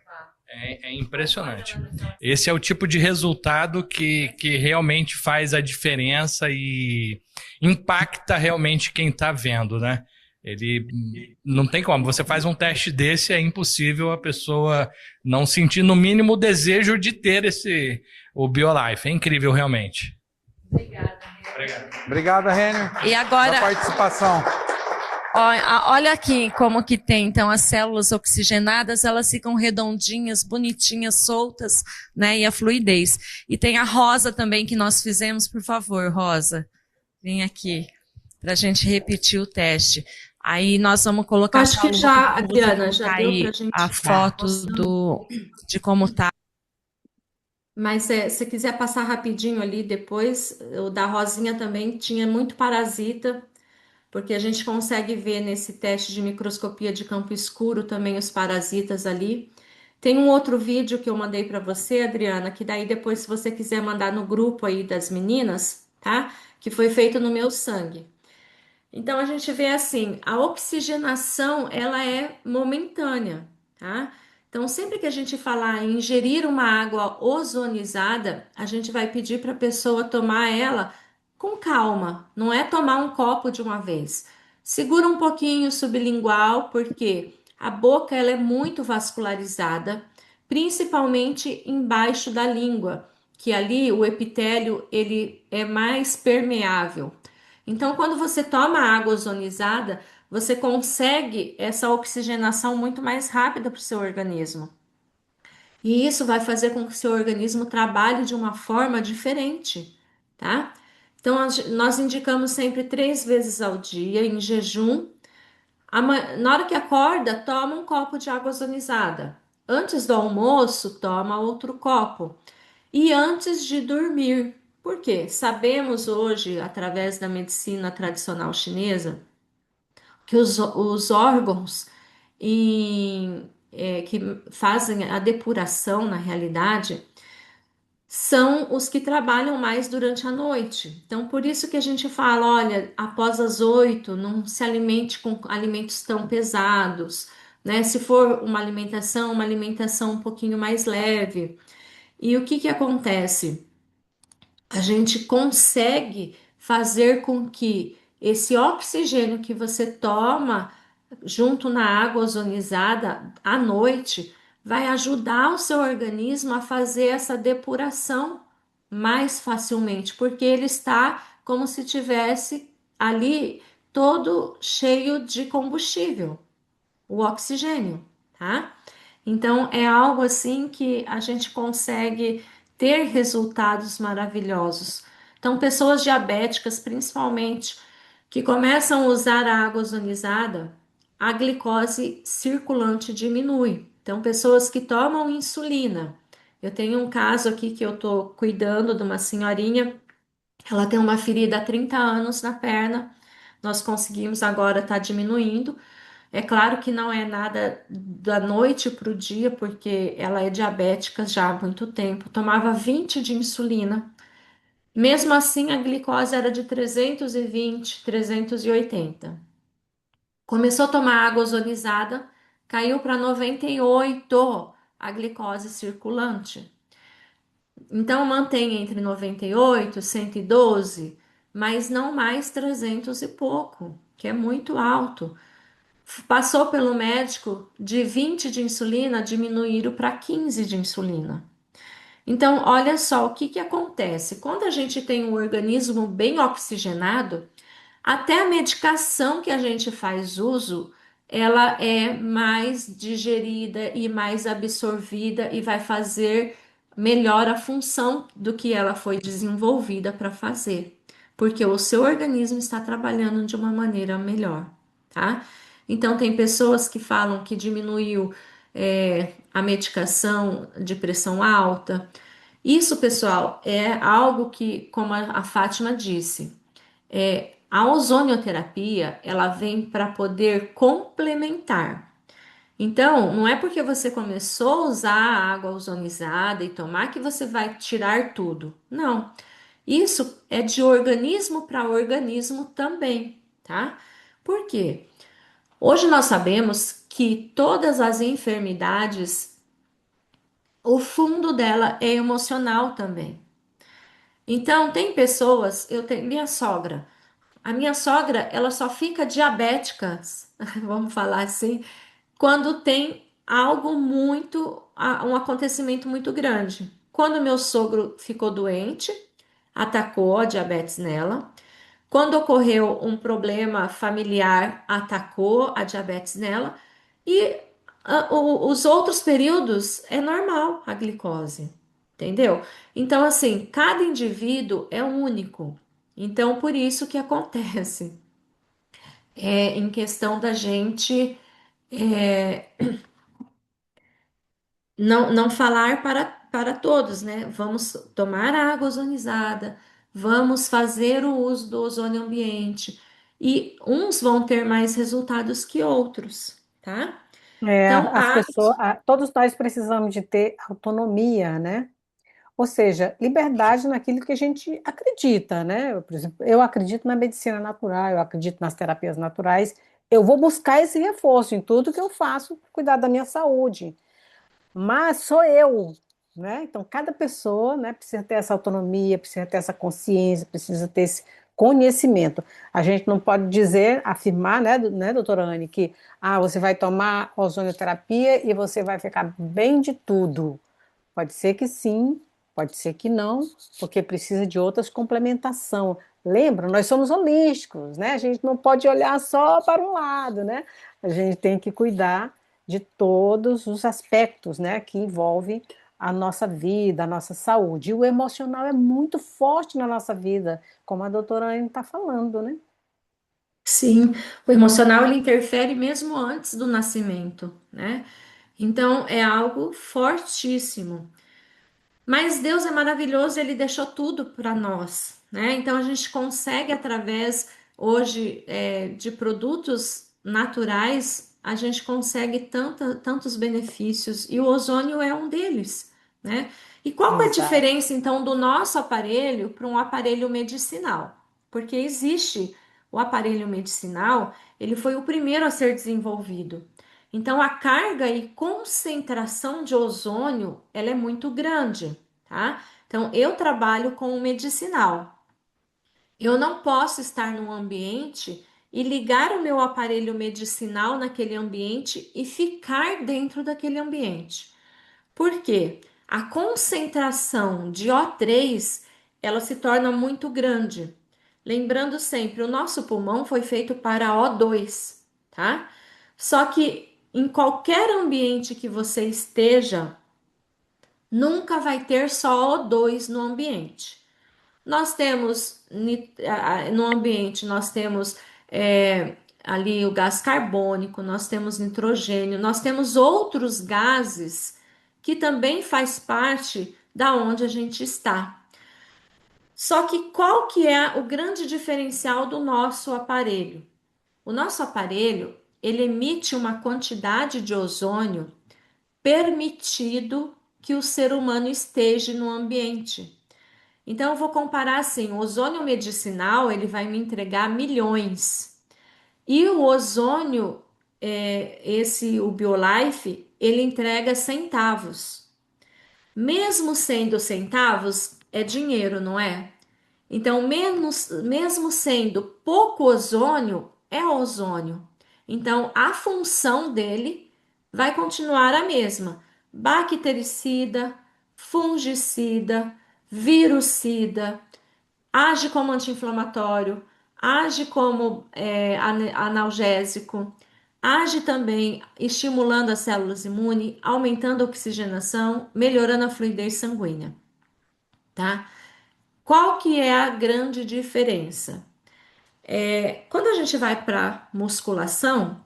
É impressionante. Esse é o tipo de resultado que realmente faz a diferença e impacta realmente quem está vendo, né? Ele não tem como. Você faz um teste desse, é impossível a pessoa não sentir no mínimo o desejo de ter o BioLife. É incrível realmente. Obrigada. Obrigada, Renner, E agora, pela participação. olha aqui como que tem, então, as células oxigenadas, elas ficam redondinhas, bonitinhas, soltas, né, e a fluidez. E tem a Rosa também que nós fizemos, por favor, Rosa, vem aqui, para a gente repetir o teste. Aí nós vamos colocar... Acho que já, Adriana, já deu aí para a gente... a foto de como tá. Mas se quiser passar rapidinho ali depois, o da Rosinha também tinha muito parasita, porque a gente consegue ver nesse teste de microscopia de campo escuro também os parasitas ali. Tem um outro vídeo que eu mandei para você, Adriana, que daí depois, se você quiser mandar no grupo aí das meninas, tá? Que foi feito no meu sangue. Então a gente vê assim, a oxigenação ela é momentânea, tá? Então sempre que a gente falar em ingerir uma água ozonizada, a gente vai pedir para a pessoa tomar ela com calma, não é tomar um copo de uma vez. Segura um pouquinho sublingual, porque a boca ela é muito vascularizada, principalmente embaixo da língua, que ali o epitélio ele é mais permeável. Então, quando você toma água ozonizada, você consegue essa oxigenação muito mais rápida para o seu organismo. E isso vai fazer com que o seu organismo trabalhe de uma forma diferente, tá? Então, nós indicamos sempre 3 vezes ao dia, em jejum. Na hora que acorda, toma um copo de água ozonizada. Antes do almoço, toma outro copo. E antes de dormir. Por quê? Sabemos hoje, através da medicina tradicional chinesa, que os órgãos que fazem a depuração, na realidade, são os que trabalham mais durante a noite. Então, por isso que a gente fala, olha, após as 8, não se alimente com alimentos tão pesados, né? Se for uma alimentação um pouquinho mais leve. E o que que acontece? A gente consegue fazer com que esse oxigênio que você toma junto na água ozonizada à noite vai ajudar o seu organismo a fazer essa depuração mais facilmente, porque ele está como se tivesse ali todo cheio de combustível, o oxigênio, tá? Então é algo assim que a gente consegue ter resultados maravilhosos. Então, pessoas diabéticas, principalmente, que começam a usar a água ozonizada, a glicose circulante diminui. Então, pessoas que tomam insulina. Eu tenho um caso aqui que eu estou cuidando de uma senhorinha, ela tem uma ferida há 30 anos na perna, nós conseguimos agora estar diminuindo. É claro que não é nada da noite para o dia, porque ela é diabética já há muito tempo. Tomava 20 de insulina. Mesmo assim, a glicose era de 320, 380. Começou a tomar água ozonizada, caiu para 98 a glicose circulante. Então, mantém entre 98 e 112, mas não mais 300 e pouco, que é muito alto. Passou pelo médico de 20 de insulina, diminuíram para 15 de insulina. Então, olha só o que que acontece. Quando a gente tem um organismo bem oxigenado, até a medicação que a gente faz uso, ela é mais digerida e mais absorvida e vai fazer melhor a função do que ela foi desenvolvida para fazer, porque o seu organismo está trabalhando de uma maneira melhor, tá? Então, tem pessoas que falam que diminuiu a medicação de pressão alta. Isso, pessoal, é algo que, como a Fátima disse, a ozonioterapia ela vem para poder complementar. Então, não é porque você começou a usar a água ozonizada e tomar que você vai tirar tudo. Não. Isso é de organismo para organismo também, tá? Por quê? Hoje nós sabemos que todas as enfermidades, o fundo dela é emocional também. Então, tem pessoas, eu tenho minha sogra. A minha sogra, ela só fica diabética, vamos falar assim, quando tem algo muito, um acontecimento muito grande. Quando meu sogro ficou doente, atacou a diabetes nela. Quando ocorreu um problema familiar, atacou a diabetes nela. E os outros períodos é normal a glicose, entendeu? Então, assim, cada indivíduo é único. Então, por isso que acontece em questão da gente é, não falar para todos, né? Vamos tomar água ozonizada, vamos fazer o uso do ozônio ambiente. E uns vão ter mais resultados que outros, tá? Então, As pessoas, todos nós precisamos de ter autonomia, né? Ou seja, liberdade naquilo que a gente acredita, né? Por exemplo, eu acredito na medicina natural, eu acredito nas terapias naturais, eu vou buscar esse reforço em tudo que eu faço, para cuidar da minha saúde. Mas sou eu, né? Então, cada pessoa, né, precisa ter essa autonomia, precisa ter essa consciência, precisa ter esse conhecimento. A gente não pode dizer, afirmar, né, doutora Anne, que você vai tomar ozonioterapia e você vai ficar bem de tudo. Pode ser que sim, pode ser que não, porque precisa de outras complementação. Lembra, nós somos holísticos, né? A gente não pode olhar só para um lado, né? A gente tem que cuidar de todos os aspectos, né, que envolvem a nossa vida, a nossa saúde. E o emocional é muito forte na nossa vida, como a doutora Anne está falando, né? sim, o emocional ele interfere mesmo antes do nascimento, né? Então é algo fortíssimo. Mas Deus é maravilhoso, ele deixou tudo para nós, né? Então a gente consegue, através hoje de produtos naturais, a gente consegue tantos benefícios, e o ozônio é um deles, né? E qual que é a Exato. diferença, então, do nosso aparelho para um aparelho medicinal? Porque existe o aparelho medicinal, ele foi o primeiro a ser desenvolvido. Então, a carga e concentração de ozônio, ela é muito grande, tá? Então, eu trabalho com o medicinal. Eu não posso estar num ambiente e ligar o meu aparelho medicinal naquele ambiente e ficar dentro daquele ambiente. Por quê? A concentração de O3, ela se torna muito grande. Lembrando sempre, o nosso pulmão foi feito para O2, tá? Só que em qualquer ambiente que você esteja, nunca vai ter só O2 no ambiente. Nós temos no ambiente, nós temos ali o gás carbônico, nós temos nitrogênio, nós temos outros gases que também faz parte da onde a gente está. Só que qual que é o grande diferencial do nosso aparelho? O nosso aparelho, ele emite uma quantidade de ozônio permitido que o ser humano esteja no ambiente. Então, eu vou comparar assim: o ozônio medicinal ele vai me entregar milhões, e o ozônio, o BioLife, ele entrega centavos. Mesmo sendo centavos, é dinheiro, não é? Então, mesmo sendo pouco ozônio, é ozônio. Então, a função dele vai continuar a mesma: bactericida, fungicida, virucida, age como anti-inflamatório, age como analgésico, age também estimulando as células imunes, aumentando a oxigenação, melhorando a fluidez sanguínea, tá? Qual que é a grande diferença? Quando a gente vai para musculação,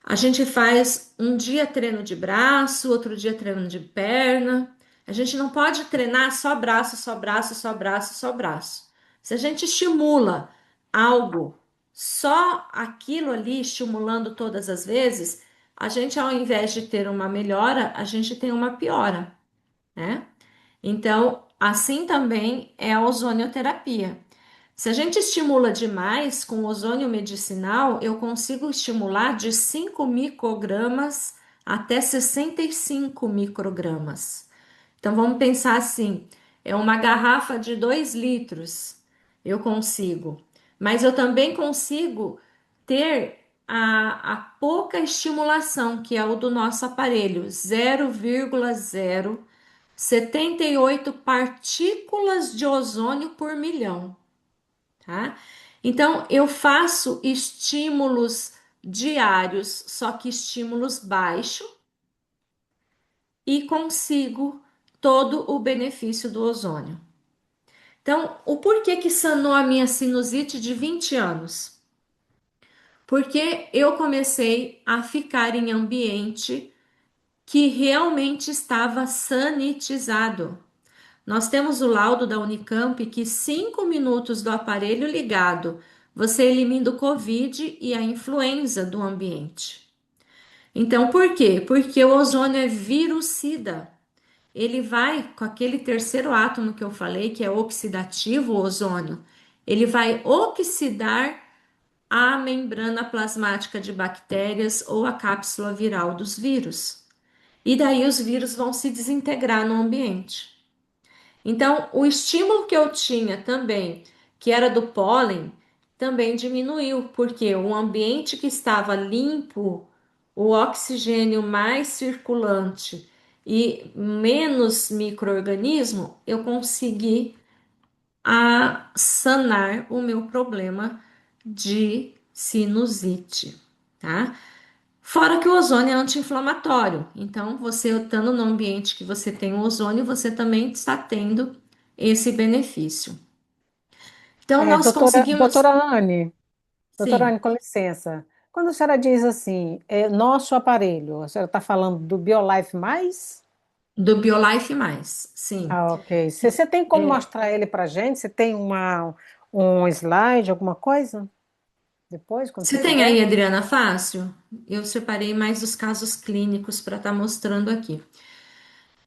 a gente faz um dia treino de braço, outro dia treino de perna. A gente não pode treinar só braço, só braço, só braço, só braço. Se a gente estimula algo, só aquilo ali estimulando todas as vezes, a gente, ao invés de ter uma melhora, a gente tem uma piora, né? Então, assim também é a ozonioterapia. Se a gente estimula demais com ozônio medicinal, eu consigo estimular de 5 microgramas até 65 microgramas. Então vamos pensar assim: é uma garrafa de 2 litros, eu consigo, mas eu também consigo ter a pouca estimulação, que é o do nosso aparelho, 0,078 partículas de ozônio por milhão, tá? Então, eu faço estímulos diários, só que estímulos baixos, e consigo todo o benefício do ozônio. Então, o porquê que sanou a minha sinusite de 20 anos? Porque eu comecei a ficar em ambiente que realmente estava sanitizado. Nós temos o laudo da Unicamp que 5 minutos do aparelho ligado, você elimina o Covid e a influenza do ambiente. Então, por quê? Porque o ozônio é virucida. Ele vai, com aquele terceiro átomo que eu falei, que é oxidativo, o ozônio, ele vai oxidar a membrana plasmática de bactérias ou a cápsula viral dos vírus. E daí os vírus vão se desintegrar no ambiente. Então, o estímulo que eu tinha também, que era do pólen, também diminuiu, porque o ambiente que estava limpo, o oxigênio mais circulante e menos micro-organismo, eu consegui sanar o meu problema de sinusite, tá? Fora que o ozônio é anti-inflamatório. Então, você estando no ambiente que você tem o ozônio, você também está tendo esse benefício. Então, nós conseguimos. Doutora Sim, Anne, com licença. Quando a senhora diz assim, nosso aparelho, a senhora está falando do BioLife Mais? do BioLife Mais. Sim. Ah, ok. Você tem como É, mostrar ele para gente? Você tem um slide, alguma coisa? Depois, quando você você tem aí, tiver? Adriana, fácil? Eu separei mais os casos clínicos para estar mostrando aqui.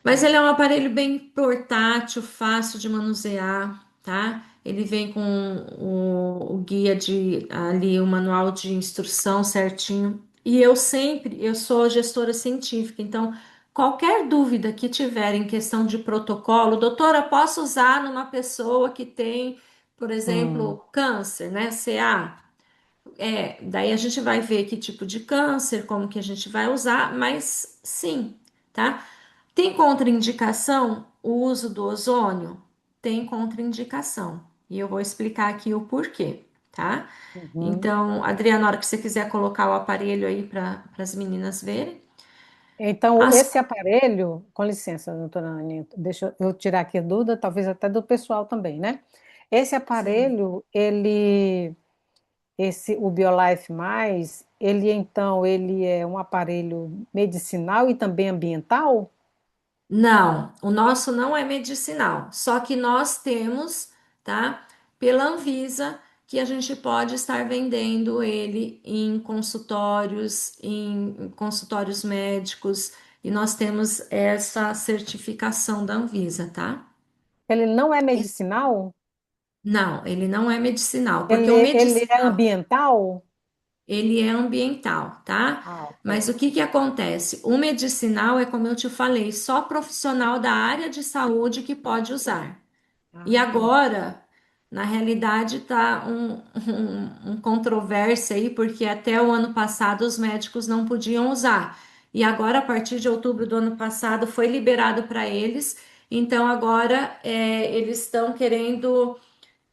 Mas Tá. ele é um aparelho bem portátil, fácil de manusear, tá? Ele vem com o guia de ali, o manual de instrução certinho. E eu sou gestora científica, então qualquer dúvida que tiver em questão de protocolo, doutora, posso usar numa pessoa que tem, por Hum. exemplo, câncer, né? CA? Daí a gente vai ver que tipo de câncer, como que a gente vai usar, mas sim, tá? Tem contraindicação o uso do ozônio? Tem contraindicação. E eu vou explicar aqui o porquê, tá? Uhum. Então, Adriana, na hora que você quiser colocar o aparelho aí para as meninas verem. Então, As... esse aparelho, com licença, doutora Anne, deixa eu tirar aqui a dúvida, talvez até do pessoal também, né? Esse Sim. aparelho, o BioLife Mais, ele é um aparelho medicinal e também ambiental? Não, o nosso não é medicinal, só que nós temos, tá? Pela Anvisa, que a gente pode estar vendendo ele em consultórios médicos, e nós temos essa certificação da Anvisa, tá? Ele não é medicinal? Não, ele não é medicinal, porque o Ele é medicinal ambiental? ele é ambiental, tá? Ah, Mas ok. o que que acontece? O medicinal é como eu te falei, só profissional da área de saúde que pode usar. E Ah, tá. agora, na realidade, tá um controvérsia aí, porque até o ano passado os médicos não podiam usar. E agora, a partir de outubro do ano passado, foi liberado para eles. Então, agora eles estão querendo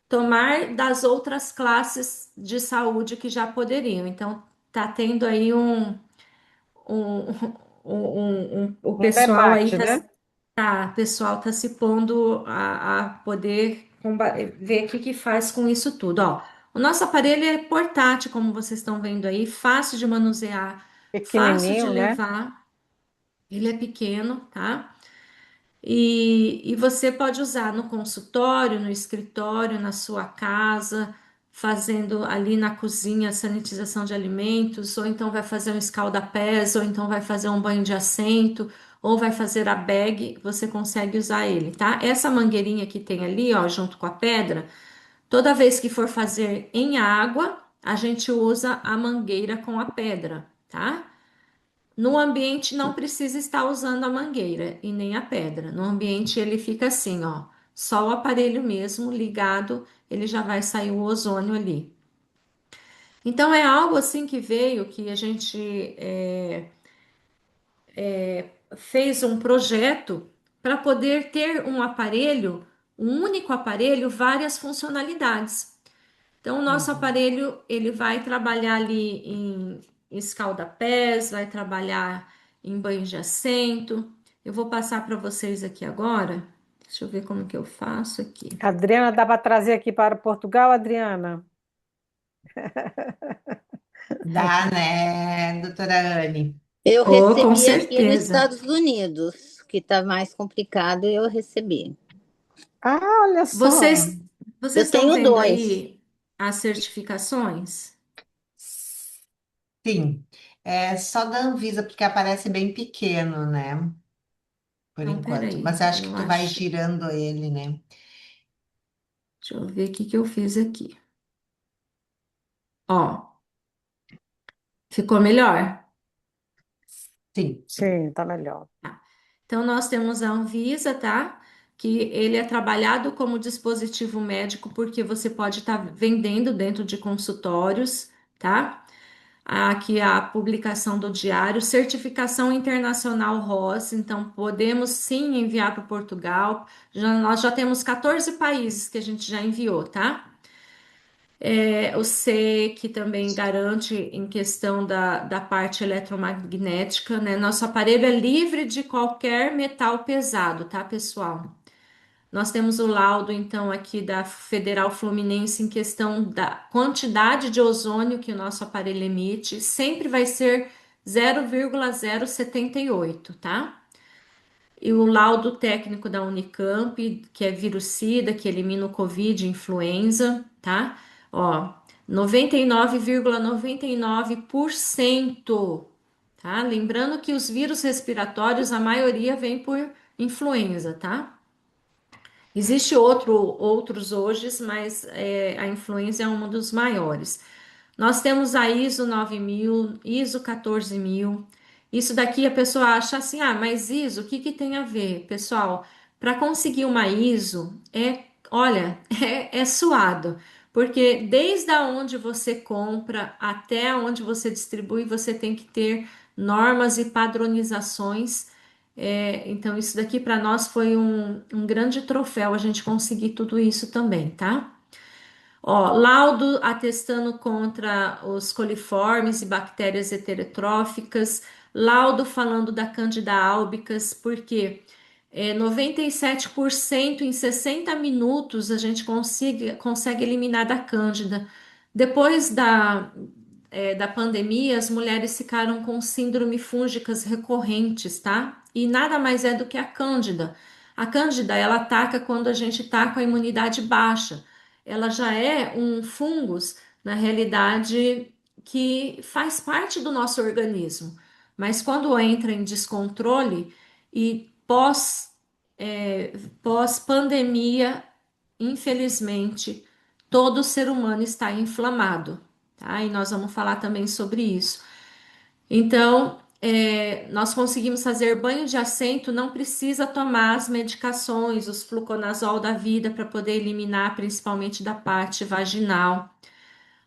tomar das outras classes de saúde que já poderiam. Então, tá tendo aí um, o Um pessoal aí debate, né? o pessoal tá se pondo a poder ver o que que faz com isso tudo. Ó, o nosso aparelho é portátil, como vocês estão vendo aí, fácil de manusear, fácil de Pequenininho, né? levar. Ele é pequeno, tá? E você pode usar no consultório, no escritório, na sua casa, fazendo ali na cozinha sanitização de alimentos, ou então vai fazer um escalda-pés, ou então vai fazer um banho de assento, ou vai fazer a bag, você consegue usar ele, tá? Essa mangueirinha que tem ali, ó, junto com a pedra, toda vez que for fazer em água, a gente usa a mangueira com a pedra, tá? No ambiente não precisa estar usando a mangueira e nem a pedra. No ambiente ele fica assim, ó, só o aparelho mesmo ligado, ele já vai sair o ozônio ali. Então é algo assim que veio que a gente fez um projeto para poder ter um aparelho, um único aparelho, várias funcionalidades. Então, o nosso Uhum. aparelho, ele vai trabalhar ali em escalda-pés, vai trabalhar em banho de assento. Eu vou passar para vocês aqui agora. Deixa eu ver como que eu faço aqui. Adriana, dá para trazer aqui para Portugal, Adriana? Dá, né, doutora Anne? Eu Oh, com recebi aqui nos certeza. Estados Unidos, que está mais complicado, eu recebi. Ah, olha só. Vocês, vocês Eu estão tenho vendo dois. aí as certificações? Sim. É só da Anvisa, porque aparece bem pequeno, né? Por Então, enquanto. peraí, Mas acho que eu tu vai acho. girando ele, né? Deixa eu ver o que que eu fiz aqui. Ó, ficou melhor? Sim. Sim, tá melhor. Tá. Então, nós temos a Anvisa, tá? Que ele é trabalhado como dispositivo médico, porque você pode estar vendendo dentro de consultórios, tá? Aqui a publicação do diário, certificação internacional ROS, então podemos sim enviar para Portugal. Nós já temos 14 países que a gente já enviou, tá? O C, que também garante em questão da parte eletromagnética, né? Nosso aparelho é livre de qualquer metal pesado, tá, pessoal? Nós temos o laudo, então, aqui da Federal Fluminense em questão da quantidade de ozônio que o nosso aparelho emite, sempre vai ser 0,078, tá? E o laudo técnico da Unicamp, que é virucida, que elimina o Covid, influenza, tá? Ó, 99,99%, tá? Lembrando que os vírus respiratórios, a maioria vem por influenza, tá? Existe outros hoje, mas a influenza é um dos maiores. Nós temos a ISO 9000, ISO 14000. Isso daqui a pessoa acha assim, ah, mas ISO, o que que tem a ver? Pessoal, para conseguir uma ISO olha, é suado, porque desde onde você compra até onde você distribui, você tem que ter normas e padronizações. Então, isso daqui para nós foi um grande troféu a gente conseguir tudo isso também, tá? Ó, laudo atestando contra os coliformes e bactérias heterotróficas, laudo falando da Candida albicans, porque 97% em 60 minutos a gente consegue eliminar da Cândida. Depois da pandemia, as mulheres ficaram com síndrome fúngicas recorrentes, tá? E nada mais é do que a Cândida. A Cândida, ela ataca quando a gente está com a imunidade baixa. Ela já é um fungus, na realidade, que faz parte do nosso organismo. Mas quando entra em descontrole e pós-pandemia, infelizmente, todo ser humano está inflamado, tá? E nós vamos falar também sobre isso. Então, nós conseguimos fazer banho de assento, não precisa tomar as medicações, os fluconazol da vida para poder eliminar, principalmente da parte vaginal.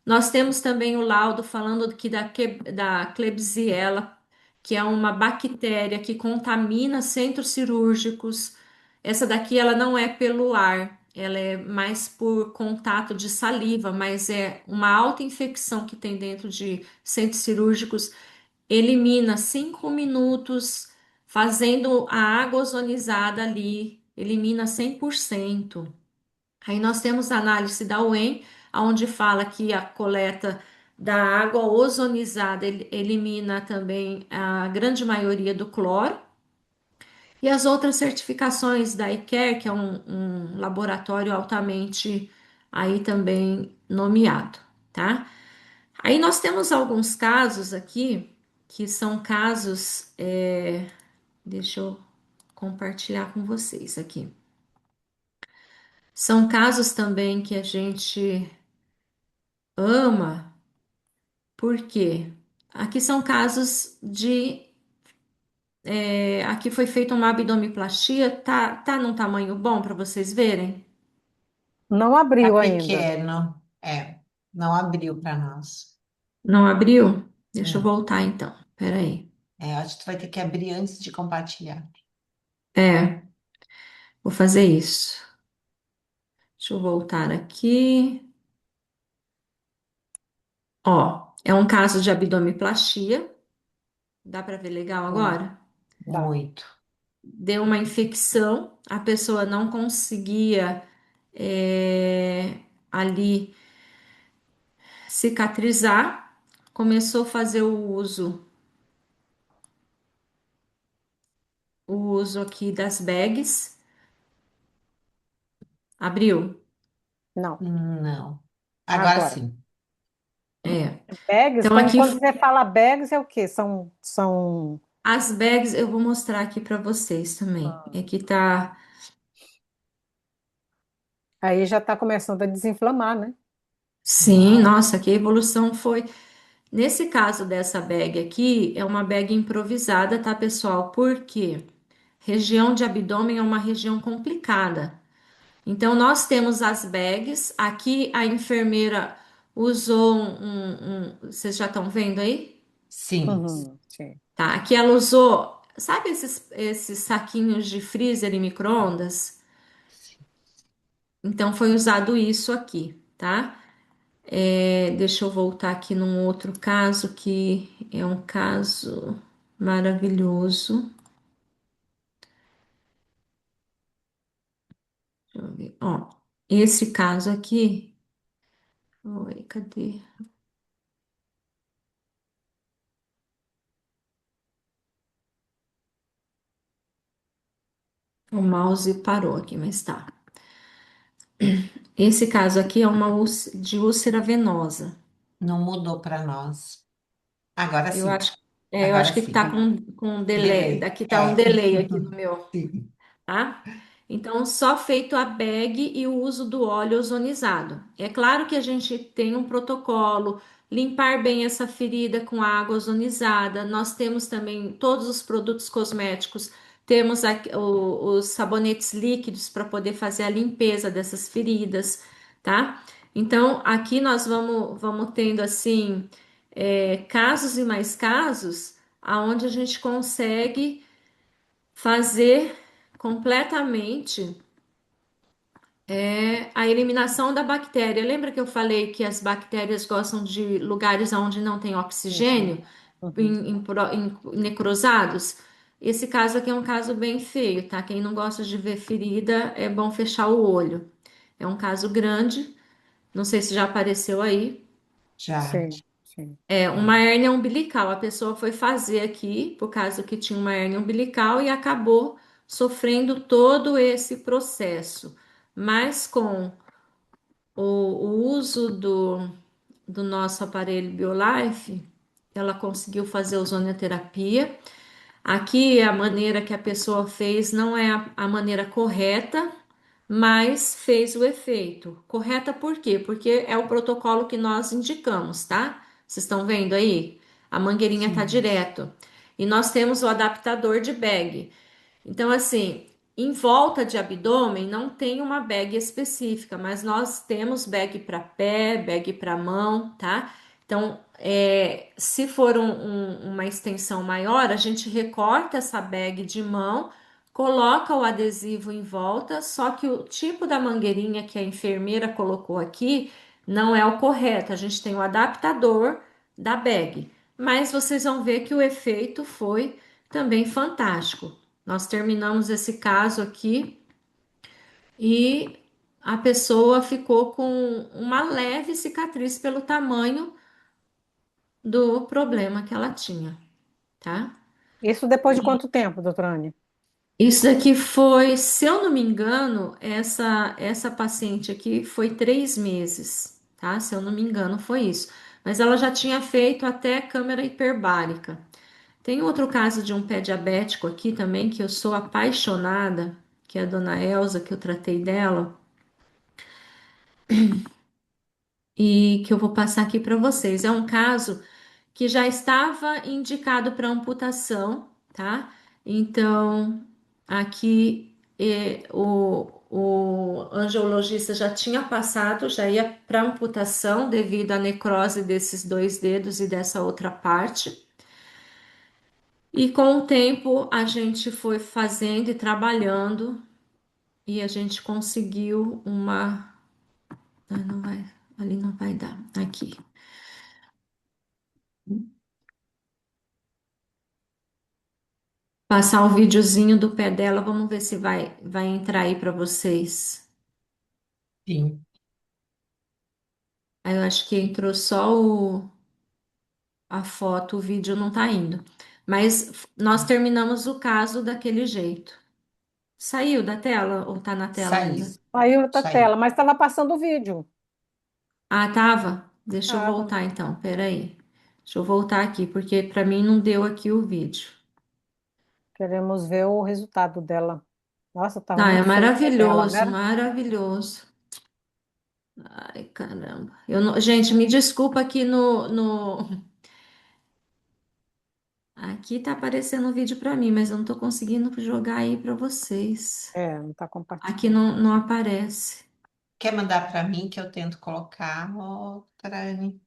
Nós temos também o laudo falando que da Klebsiella, que é uma bactéria que contamina centros cirúrgicos. Essa daqui ela não é pelo ar, ela é mais por contato de saliva, mas é uma alta infecção que tem dentro de centros cirúrgicos. Elimina 5 minutos, fazendo a água ozonizada ali, elimina 100%. Aí nós temos a análise da UEM, onde fala que a coleta da água ozonizada elimina também a grande maioria do cloro. E as outras certificações da ICARE, que é um laboratório altamente aí também nomeado, tá? Aí nós temos alguns casos aqui, que são casos, deixa eu compartilhar com vocês aqui. São casos também que a gente ama. Por quê? Aqui são casos de. Aqui foi feita uma abdominoplastia, tá num tamanho bom para vocês verem? Não Tá abriu ainda. pequeno. É, não abriu para nós. Não abriu? Deixa eu Não. voltar então. Peraí. Acho que tu vai ter que abrir antes de compartilhar. É, vou fazer isso. Deixa eu voltar aqui. Ó, é um caso de abdominoplastia. Dá para ver legal Hum, agora? tá. Muito. Deu uma infecção, a pessoa não conseguia ali cicatrizar, começou a fazer o uso aqui das bags, abriu. Não, Não. Agora agora. sim. É. Bags, Então aqui quando você fala bags, é o quê? São... as bags eu vou mostrar aqui para vocês também. É que tá. Aí já está começando a desinflamar, né? Sim, nossa, que evolução foi. Nesse caso dessa bag aqui, é uma bag improvisada, tá, pessoal? Porque região de abdômen é uma região complicada. Então, nós temos as bags. Aqui a enfermeira usou vocês já estão vendo aí? Sim. Uhum, sim. Tá, aqui ela usou, sabe esses saquinhos de freezer e micro-ondas? Então, foi usado isso aqui, tá? Deixa eu voltar aqui num outro caso que é um caso maravilhoso. Deixa eu ver. Ó, esse caso aqui. Oi, cadê? O mouse parou aqui, mas tá. Esse caso aqui é uma de úlcera venosa. Não mudou para nós. Agora Eu sim. acho, eu Agora acho que tá sim. com um delay. Delay. Aqui tá um É. delay aqui no meu. Sim. Tá? Então, só feito a bag e o uso do óleo ozonizado. É claro que a gente tem um protocolo, limpar bem essa ferida com água ozonizada. Nós temos também todos os produtos cosméticos, temos os sabonetes líquidos para poder fazer a limpeza dessas feridas, tá? Então, aqui nós vamos tendo assim, casos e mais casos, aonde a gente consegue fazer completamente a eliminação da bactéria. Lembra que eu falei que as bactérias gostam de lugares onde não tem Uhum, oxigênio, uhum. em necrosados? Esse caso aqui é um caso bem feio, tá? Quem não gosta de ver ferida, é bom fechar o olho. É um caso grande, não sei se já apareceu aí. Já. Sim, sim. É uma hérnia umbilical. A pessoa foi fazer aqui, por causa que tinha uma hérnia umbilical, e acabou sofrendo todo esse processo. Mas com o uso do nosso aparelho BioLife, ela conseguiu fazer ozonioterapia. Aqui a maneira que a pessoa fez não é a maneira correta, mas fez o efeito. Correta por quê? Porque é o protocolo que nós indicamos, tá? Vocês estão vendo aí? A mangueirinha tá Sim. direto. E nós temos o adaptador de bag. Então, assim, em volta de abdômen não tem uma bag específica, mas nós temos bag para pé, bag para mão, tá? Então, se for uma extensão maior, a gente recorta essa bag de mão, coloca o adesivo em volta, só que o tipo da mangueirinha que a enfermeira colocou aqui não é o correto. A gente tem o adaptador da bag, mas vocês vão ver que o efeito foi também fantástico. Nós terminamos esse caso aqui e a pessoa ficou com uma leve cicatriz pelo tamanho do problema que ela tinha, tá? Isso depois de quanto tempo, doutora Anne? Isso daqui foi, se eu não me engano, essa paciente aqui foi 3 meses, tá? Se eu não me engano, foi isso. Mas ela já tinha feito até câmera hiperbárica. Tem outro caso de um pé diabético aqui também, que eu sou apaixonada, que é a dona Elza, que eu tratei dela, e que eu vou passar aqui para vocês. É um caso que já estava indicado para amputação, tá? Então, aqui o angiologista já tinha passado, já ia para amputação devido à necrose desses dois dedos e dessa outra parte. E com o tempo a gente foi fazendo e trabalhando e a gente conseguiu uma. Ah, não vai, ali não vai dar. Aqui. Passar o videozinho do pé dela, vamos ver se vai entrar aí para vocês. Sim. Aí eu acho que entrou só a foto, o vídeo não tá indo. Mas nós terminamos o caso daquele jeito. Saiu da tela ou tá na tela Saiu. ainda? Saiu da Saiu. tela, mas estava passando o vídeo. Ah, tava? Deixa eu Ah, voltar então, peraí. Deixa eu voltar aqui, porque para mim não deu aqui o vídeo. queremos ver o resultado dela. Nossa, estava Ah, é muito feia ela, maravilhoso, né? maravilhoso. Ai, caramba. Eu não... Gente, me desculpa aqui Aqui tá aparecendo o vídeo para mim, mas eu não tô conseguindo jogar aí para vocês. É, não está Aqui compartilhando. não aparece. Quer mandar para mim que eu tento colocar, Trane?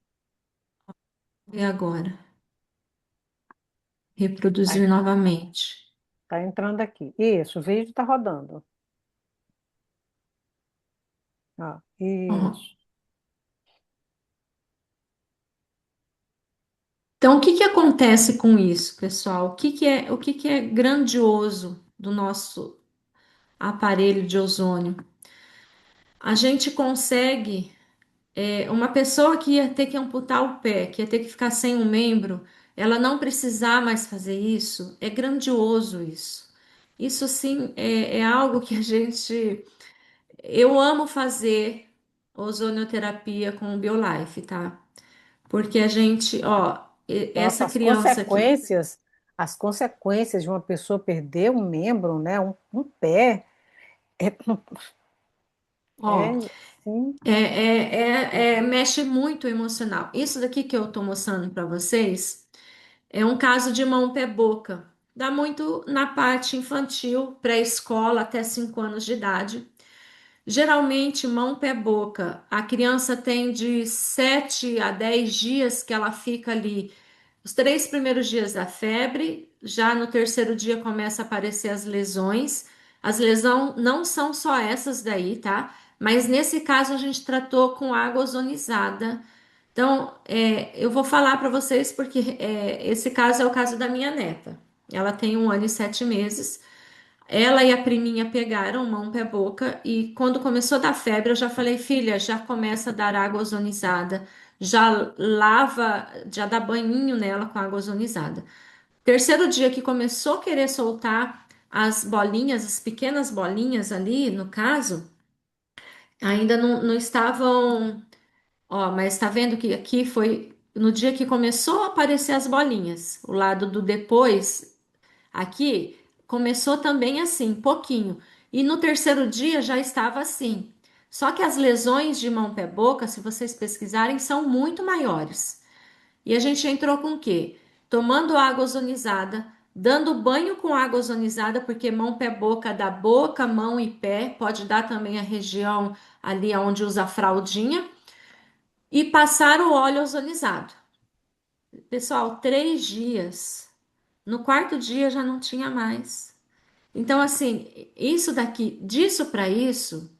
E agora? Tá, Reproduzir novamente. tá entrando aqui. Isso, o vídeo está rodando. Ó, Ó. isso. Então, o que que acontece com isso, pessoal? O que que é grandioso do nosso aparelho de ozônio? A gente consegue, uma pessoa que ia ter que amputar o pé, que ia ter que ficar sem um membro, ela não precisar mais fazer isso, é grandioso isso. Isso, sim, é algo que a gente. Eu amo fazer ozonioterapia com o BioLife, tá? Porque a gente, ó, Nossa, essa criança aqui. as consequências de uma pessoa perder um membro, né? Um pé, é, Ó, sim, mexe muito o emocional. Isso daqui que eu estou mostrando para vocês é um caso de mão, pé, boca. Dá muito na parte infantil, pré-escola, até 5 anos de idade. Geralmente, mão, pé, boca. A criança tem de 7 a 10 dias que ela fica ali. Os 3 primeiros dias da febre, já no terceiro dia começa a aparecer as lesões. As lesões não são só essas daí, tá? Mas nesse caso a gente tratou com água ozonizada. Então, eu vou falar para vocês porque esse caso é o caso da minha neta. Ela tem 1 ano e 7 meses. Ela e a priminha pegaram mão, pé, boca e quando começou a dar febre, eu já falei, filha, já começa a dar água ozonizada, já lava, já dá banhinho nela com água ozonizada. Terceiro dia que começou a querer soltar as bolinhas, as pequenas bolinhas ali, no caso, ainda não estavam, ó, mas tá vendo que aqui foi no dia que começou a aparecer as bolinhas, o lado do depois. Aqui começou também assim, pouquinho. E no terceiro dia já estava assim. Só que as lesões de mão, pé, boca, se vocês pesquisarem, são muito maiores. E a gente entrou com o quê? Tomando água ozonizada, dando banho com água ozonizada, porque mão, pé, boca dá boca, mão e pé, pode dar também a região ali onde usa a fraldinha, e passar o óleo ozonizado. Pessoal, 3 dias. No quarto dia já não tinha mais. Então, assim, isso daqui, disso para isso,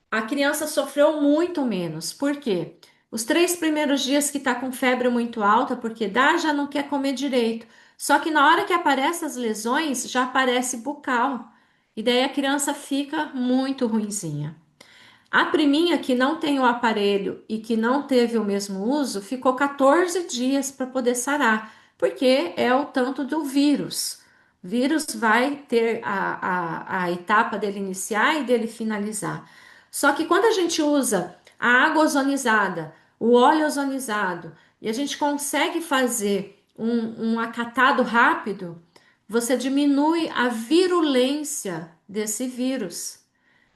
a criança sofreu muito menos. Por quê? Os 3 primeiros dias que tá com febre muito alta, porque dá, já não quer comer direito. Só que na hora que aparecem as lesões, já aparece bucal. E daí a criança fica muito ruinzinha. A priminha que não tem o aparelho e que não teve o mesmo uso, ficou 14 dias para poder sarar, porque é o tanto do vírus. O vírus vai ter a etapa dele iniciar e dele finalizar. Só que quando a gente usa a água ozonizada, o óleo ozonizado, e a gente consegue fazer um acatado rápido, você diminui a virulência desse vírus.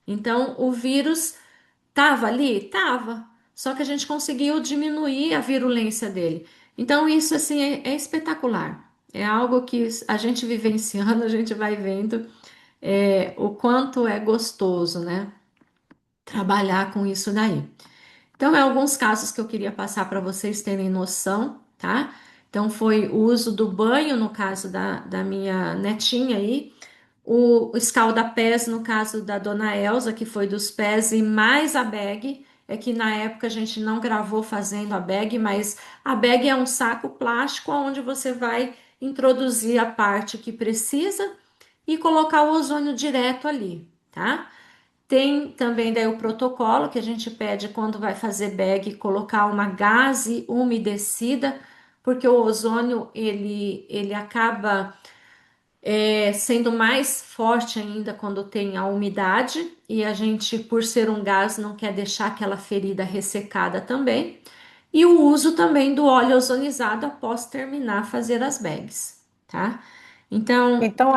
Então, o vírus tava ali? Tava. Só que a gente conseguiu diminuir a virulência dele. Então, isso assim é espetacular. É algo que a gente vivenciando, a gente vai vendo o quanto é gostoso, né? Trabalhar com isso daí. Então, é alguns casos que eu queria passar para vocês terem noção, tá? Então, foi o uso do banho, no caso da minha netinha aí, o escalda-pés, no caso da dona Elza, que foi dos pés, e mais a bag. É que na época a gente não gravou fazendo a bag, mas a bag é um saco plástico onde você vai introduzir a parte que precisa e colocar o ozônio direto ali, tá? Tem também daí o protocolo que a gente pede quando vai fazer bag, colocar uma gaze umedecida, porque o ozônio ele acaba sendo mais forte ainda quando tem a umidade, e a gente, por ser um gás, não quer deixar aquela ferida ressecada também. E o uso também do óleo ozonizado após terminar fazer as bags, tá? Então, Então,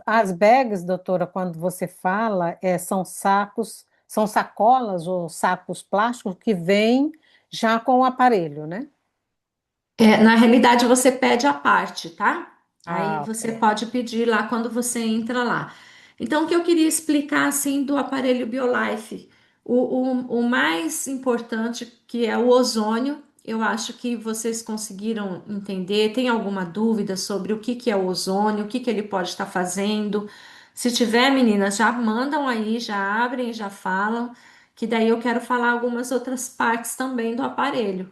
as bags, doutora, quando você fala, são sacos, são sacolas ou sacos plásticos que vêm já com o aparelho, né? na realidade, você pede à parte, tá? Aí Ah, você ok. pode pedir lá quando você entra lá. Então, o que eu queria explicar assim do aparelho BioLife, o mais importante que é o ozônio, eu acho que vocês conseguiram entender. Tem alguma dúvida sobre o que que é o ozônio, o que que ele pode estar fazendo? Se tiver, meninas, já mandam aí, já abrem, já falam, que daí eu quero falar algumas outras partes também do aparelho.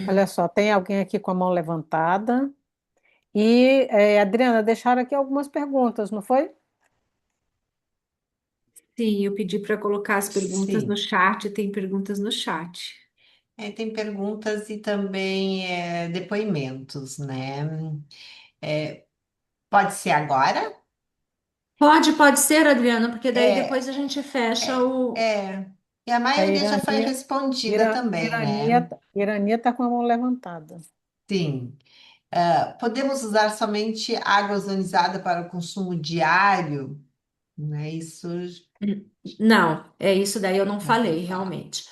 Olha só, tem alguém aqui com a mão levantada. E, Adriana, deixaram aqui algumas perguntas, não foi? Sim, eu pedi para colocar as perguntas no Sim. chat, tem perguntas no chat. Tem perguntas e também depoimentos, né? É, pode ser agora? Pode ser, Adriana, porque daí depois É, a gente fecha é, o. é. E a A maioria já foi Irania, respondida também, né? Irania está com a mão levantada. Sim. Podemos usar somente água ozonizada para o consumo diário, né? Isso Não, é isso daí eu não não foi falei, falado. realmente.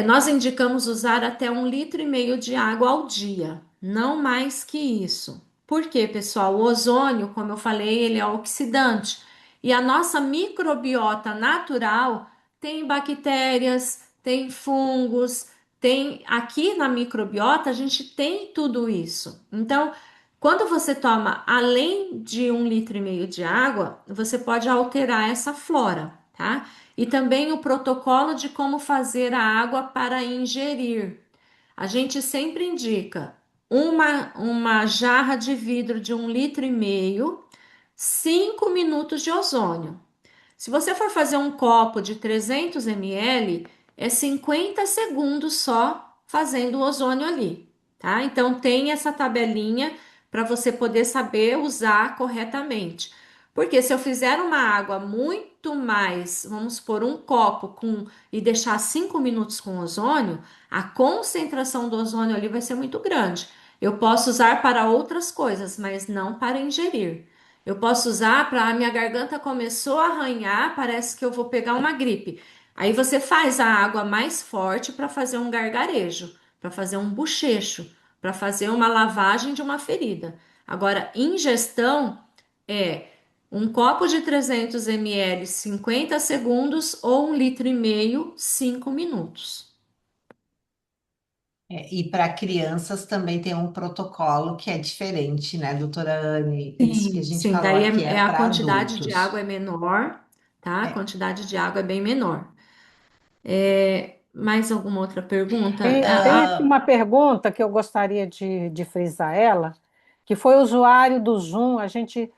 Nós indicamos usar até 1,5 litro de água ao dia, não mais que isso. Por quê, pessoal? O ozônio, como eu falei, ele é oxidante. E a nossa microbiota natural tem bactérias, tem fungos, tem aqui na microbiota a gente tem tudo isso. Então, quando você toma além de 1,5 litro de água, você pode alterar essa flora, tá? E também o protocolo de como fazer a água para ingerir. A gente sempre indica uma jarra de vidro de 1,5 litro, 5 minutos de ozônio. Se você for fazer um copo de 300 ml, é 50 segundos só fazendo o ozônio ali, tá? Então tem essa tabelinha para você poder saber usar corretamente. Porque se eu fizer uma água muito mais, vamos supor, um copo com e deixar 5 minutos com ozônio, a concentração do ozônio ali vai ser muito grande. Eu posso usar para outras coisas, mas não para ingerir. Eu posso usar para a minha garganta começou a arranhar, parece que eu vou pegar uma gripe. Aí você faz a água mais forte para fazer um gargarejo, para fazer um bochecho, para fazer uma lavagem de uma ferida. Agora, ingestão é um copo de 300 ml, 50 segundos ou 1,5 litro, 5 minutos. E para crianças também tem um protocolo que é diferente, né, doutora Anne? Isso que a Sim, gente sim, falou daí aqui é a para quantidade de água adultos. é menor, tá? A É. quantidade de água é bem menor. Mais alguma outra pergunta? Tem aqui uma pergunta que eu gostaria de frisar ela, que foi o usuário do Zoom. A gente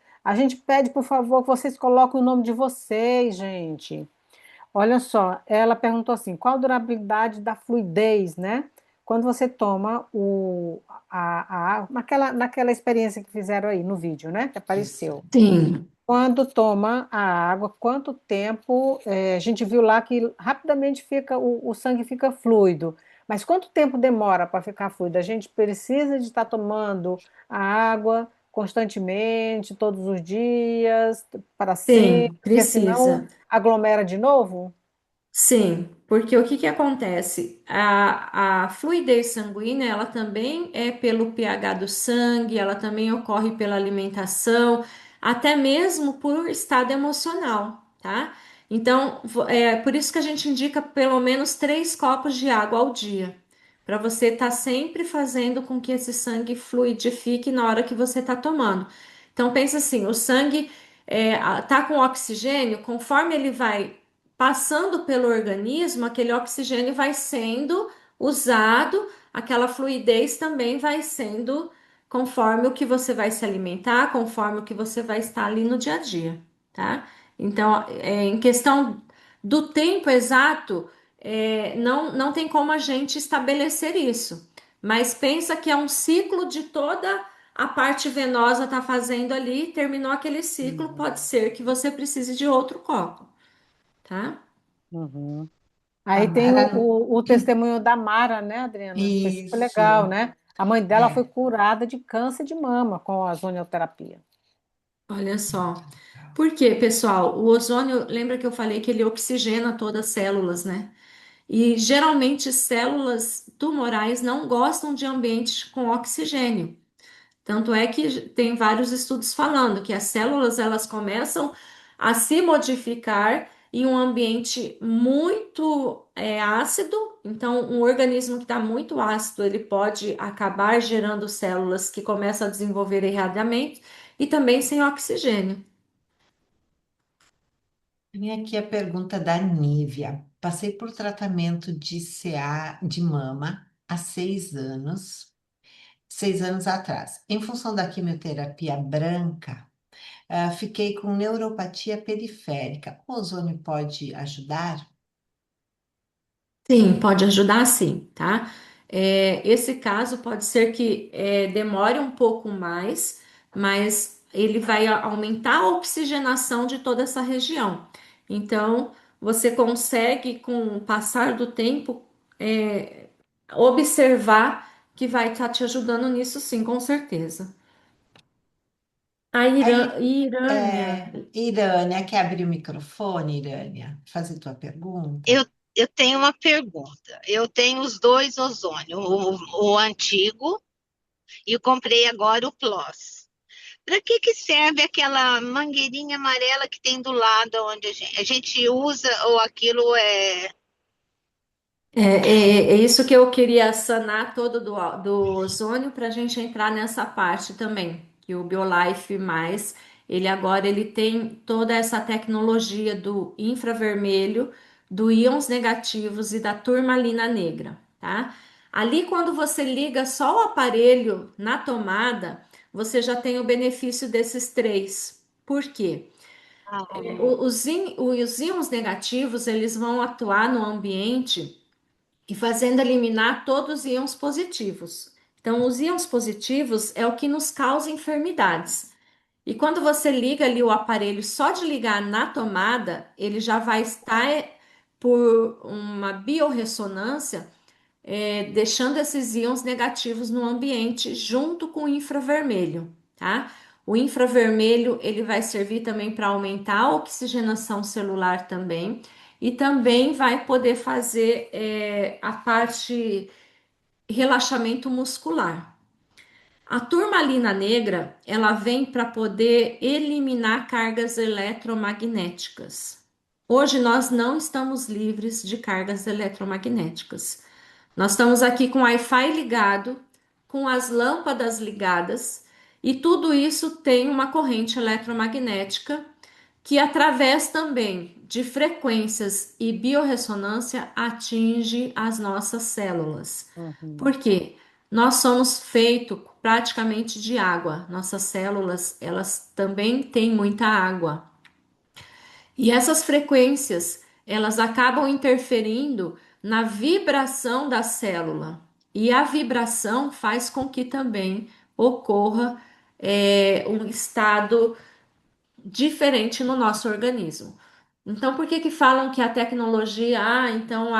pede, por favor, que vocês coloquem o nome de vocês, gente. Olha só, ela perguntou assim: qual a durabilidade da fluidez, né? Quando você toma naquela experiência que fizeram aí no vídeo, né? Que apareceu. Sim, Quando toma a água, quanto tempo? A gente viu lá que rapidamente o sangue fica fluido. Mas quanto tempo demora para ficar fluido? A gente precisa de estar tomando a água constantemente, todos os dias, para sempre, sim, porque senão precisa. aglomera de novo? Sim, porque o que que acontece? A fluidez sanguínea, ela também é pelo pH do sangue, ela também ocorre pela alimentação, até mesmo por estado emocional, tá? Então, é por isso que a gente indica pelo menos 3 copos de água ao dia, para você estar sempre fazendo com que esse sangue fluidifique na hora que você está tomando. Então, pensa assim, o sangue tá com oxigênio, conforme ele vai passando pelo organismo, aquele oxigênio vai sendo usado, aquela fluidez também vai sendo conforme o que você vai se alimentar, conforme o que você vai estar ali no dia a dia, tá? Então, em questão do tempo exato, não tem como a gente estabelecer isso, mas pensa que é um ciclo de toda a parte venosa está fazendo ali, terminou aquele ciclo, pode ser que você precise de outro copo, tá? Uhum. A Aí tem Mara, o testemunho da Mara, né, Adriana? Foi super legal, isso, né? A mãe dela foi é. curada de câncer de mama com a ozonioterapia. Olha Muito só. legal. Por quê, pessoal? O ozônio, lembra que eu falei que ele oxigena todas as células, né? E geralmente células tumorais não gostam de ambientes com oxigênio. Tanto é que tem vários estudos falando que as células elas começam a se modificar em um ambiente muito ácido. Então, um organismo que está muito ácido, ele pode acabar gerando células que começam a desenvolver irradiamento e também sem oxigênio. Vem aqui a pergunta da Nívia. Passei por tratamento de CA de mama há 6 anos, 6 anos atrás. Em função da quimioterapia branca, fiquei com neuropatia periférica. O ozônio pode ajudar? Sim, pode ajudar sim, tá? Esse caso pode ser que demore um pouco mais, mas ele vai aumentar a oxigenação de toda essa região. Então, você consegue, com o passar do tempo, é, observar que vai estar te ajudando nisso, sim, com certeza. A Aí, Irânia. Irânia, quer abrir o microfone, Irânia? Fazer tua pergunta? Eu, eu tenho uma pergunta. Eu tenho os dois ozônios, o antigo e eu comprei agora o Plus. Para que serve aquela mangueirinha amarela que tem do lado onde a gente usa ou aquilo é. É isso que eu queria sanar todo do ozônio para a gente entrar nessa parte também, que o BioLife mais, ele agora ele tem toda essa tecnologia do infravermelho, do íons negativos e da turmalina negra, tá? Ali quando você liga só o aparelho na tomada, você já tem o benefício desses três. Por quê? Os íons negativos, eles vão atuar no ambiente e fazendo eliminar todos os íons positivos. Então, os íons positivos é o que nos causa enfermidades. E quando você liga ali o aparelho, só de ligar na tomada, ele já vai estar por uma biorressonância, deixando esses íons negativos no ambiente junto com o infravermelho, tá? O infravermelho ele vai servir também para aumentar a oxigenação celular também e também vai poder fazer a parte relaxamento muscular. A turmalina negra ela vem para poder eliminar cargas eletromagnéticas. Hoje nós não estamos livres de cargas eletromagnéticas. Nós estamos aqui com o Wi-Fi ligado, com as lâmpadas ligadas, e tudo isso tem uma corrente eletromagnética que, através também de frequências e biorressonância, atinge as nossas células. Uhum. Por quê? Nós somos feitos praticamente de água. Nossas células, elas também têm muita água. E essas frequências, elas acabam interferindo na vibração da célula. E a vibração faz com que também ocorra um estado diferente no nosso organismo. Então, por que que falam que a tecnologia, então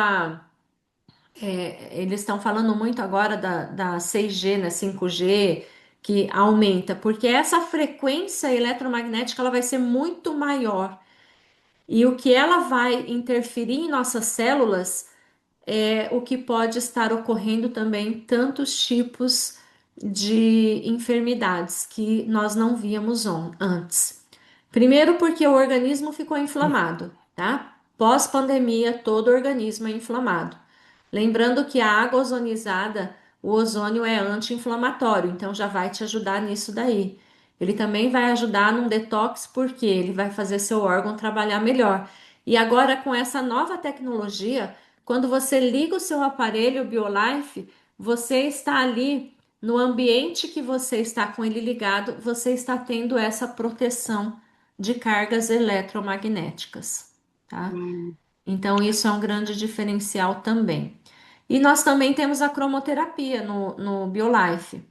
eles estão falando muito agora da 6G, né, 5G, que aumenta, porque essa frequência eletromagnética ela vai ser muito maior. E o que ela vai interferir em nossas células é o que pode estar ocorrendo também em tantos tipos de enfermidades que nós não víamos antes. Primeiro, porque o organismo ficou inflamado, tá? Pós-pandemia, todo o organismo é inflamado. Lembrando que a água ozonizada, o ozônio é anti-inflamatório, então já vai te ajudar nisso daí. Ele também vai ajudar num detox, porque ele vai fazer seu órgão trabalhar melhor. E agora, com essa nova tecnologia, quando você liga o seu aparelho BioLife, você está ali no ambiente que você está com ele ligado, você está tendo essa proteção de cargas eletromagnéticas, tá? Então, isso é um grande diferencial também. E nós também temos a cromoterapia no BioLife.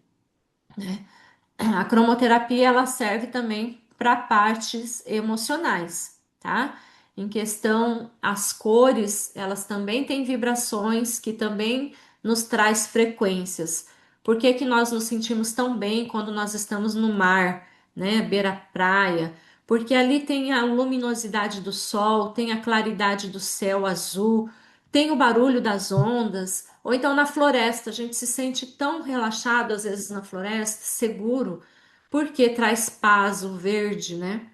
A cromoterapia ela serve também para partes emocionais, tá? Em questão, as cores, elas também têm vibrações que também nos traz frequências. Por que que nós nos sentimos tão bem quando nós estamos no mar, né, beira-praia? Porque ali tem a luminosidade do sol, tem a claridade do céu azul, tem o barulho das ondas, ou então na floresta, a gente se sente tão relaxado às vezes na floresta, seguro, porque traz paz, o verde, né?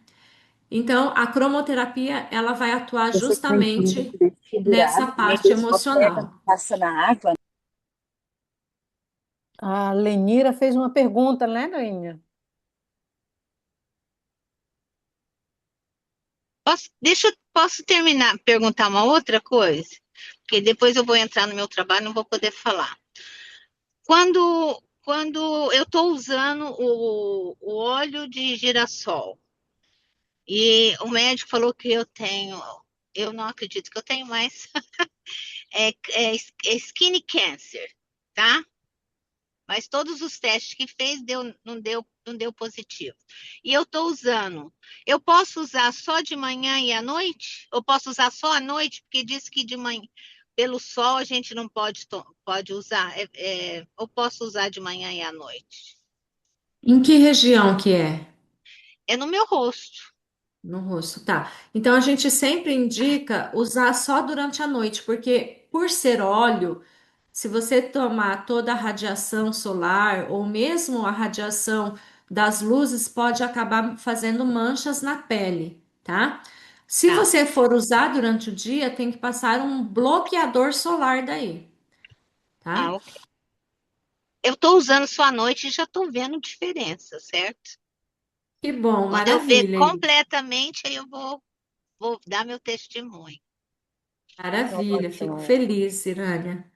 Então, a cromoterapia, ela vai atuar justamente nessa parte emocional. A Lenira fez uma pergunta, né, Rainha? Posso terminar, perguntar uma outra coisa? Porque depois eu vou entrar no meu trabalho, não vou poder falar. Quando eu estou usando o óleo de girassol e o médico falou que eu não acredito que eu tenho mais, é skin cancer, tá? Mas todos os testes que fez não deu positivo. E eu estou usando. Eu posso usar só de manhã e à noite? Ou posso usar só à noite? Porque diz que de manhã, pelo sol, a gente não pode usar. Ou posso usar de manhã e à noite? Em que região que é? É no meu rosto. No rosto, tá. Então a gente sempre indica usar só durante a noite, porque por ser óleo, se você tomar toda a radiação solar ou mesmo a radiação das luzes, pode acabar fazendo manchas na pele, tá? Se Tá. você for usar durante o dia, tem que passar um bloqueador solar daí, Ah, tá? ok. Eu estou usando só à noite e já estou vendo diferença, certo? Que bom, Quando eu ver maravilha, completamente, aí eu vou dar meu testemunho. maravilha, fico Ótimo. feliz, Irânia.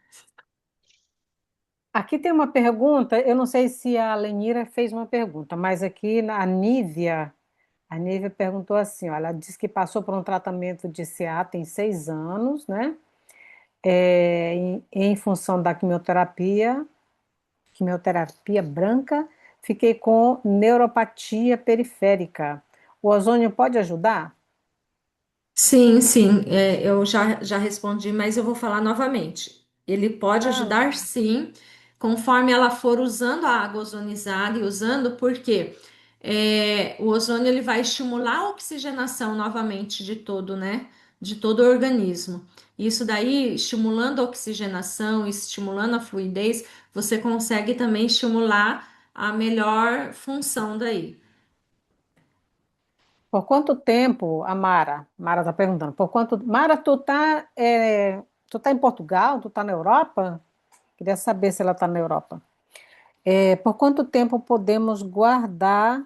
Aqui tem uma pergunta, eu não sei se a Lenira fez uma pergunta, mas aqui a Nívia perguntou assim, ó, ela disse que passou por um tratamento de CA tem 6 anos, né? Em função da quimioterapia branca, fiquei com neuropatia periférica. O ozônio pode ajudar? Sim, sim, eu já respondi, mas eu vou falar novamente. Ele pode Ah, ajudar, sim, conforme ela for usando a água ozonizada e usando, porque o ozônio ele vai estimular a oxigenação novamente de todo, né? De todo o organismo. Isso daí, estimulando a oxigenação, estimulando a fluidez, você consegue também estimular a melhor função daí. por quanto tempo, a Mara está perguntando, Mara, tu tá em Portugal? Tu tá na Europa? Queria saber se ela está na Europa. Por quanto tempo podemos guardar?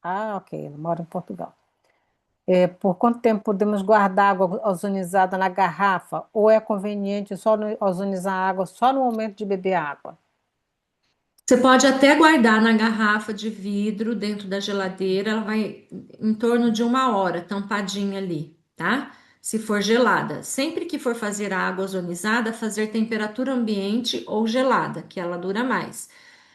Ah, ok, ela mora em Portugal. Por quanto tempo podemos guardar água ozonizada na garrafa? Ou é conveniente ozonizar a água só no momento de beber água? Você pode até guardar na garrafa de vidro dentro da geladeira, ela vai em torno de 1 hora, tampadinha ali, tá? Se for gelada. Sempre que for fazer a água ozonizada, fazer temperatura ambiente ou gelada, que ela dura mais.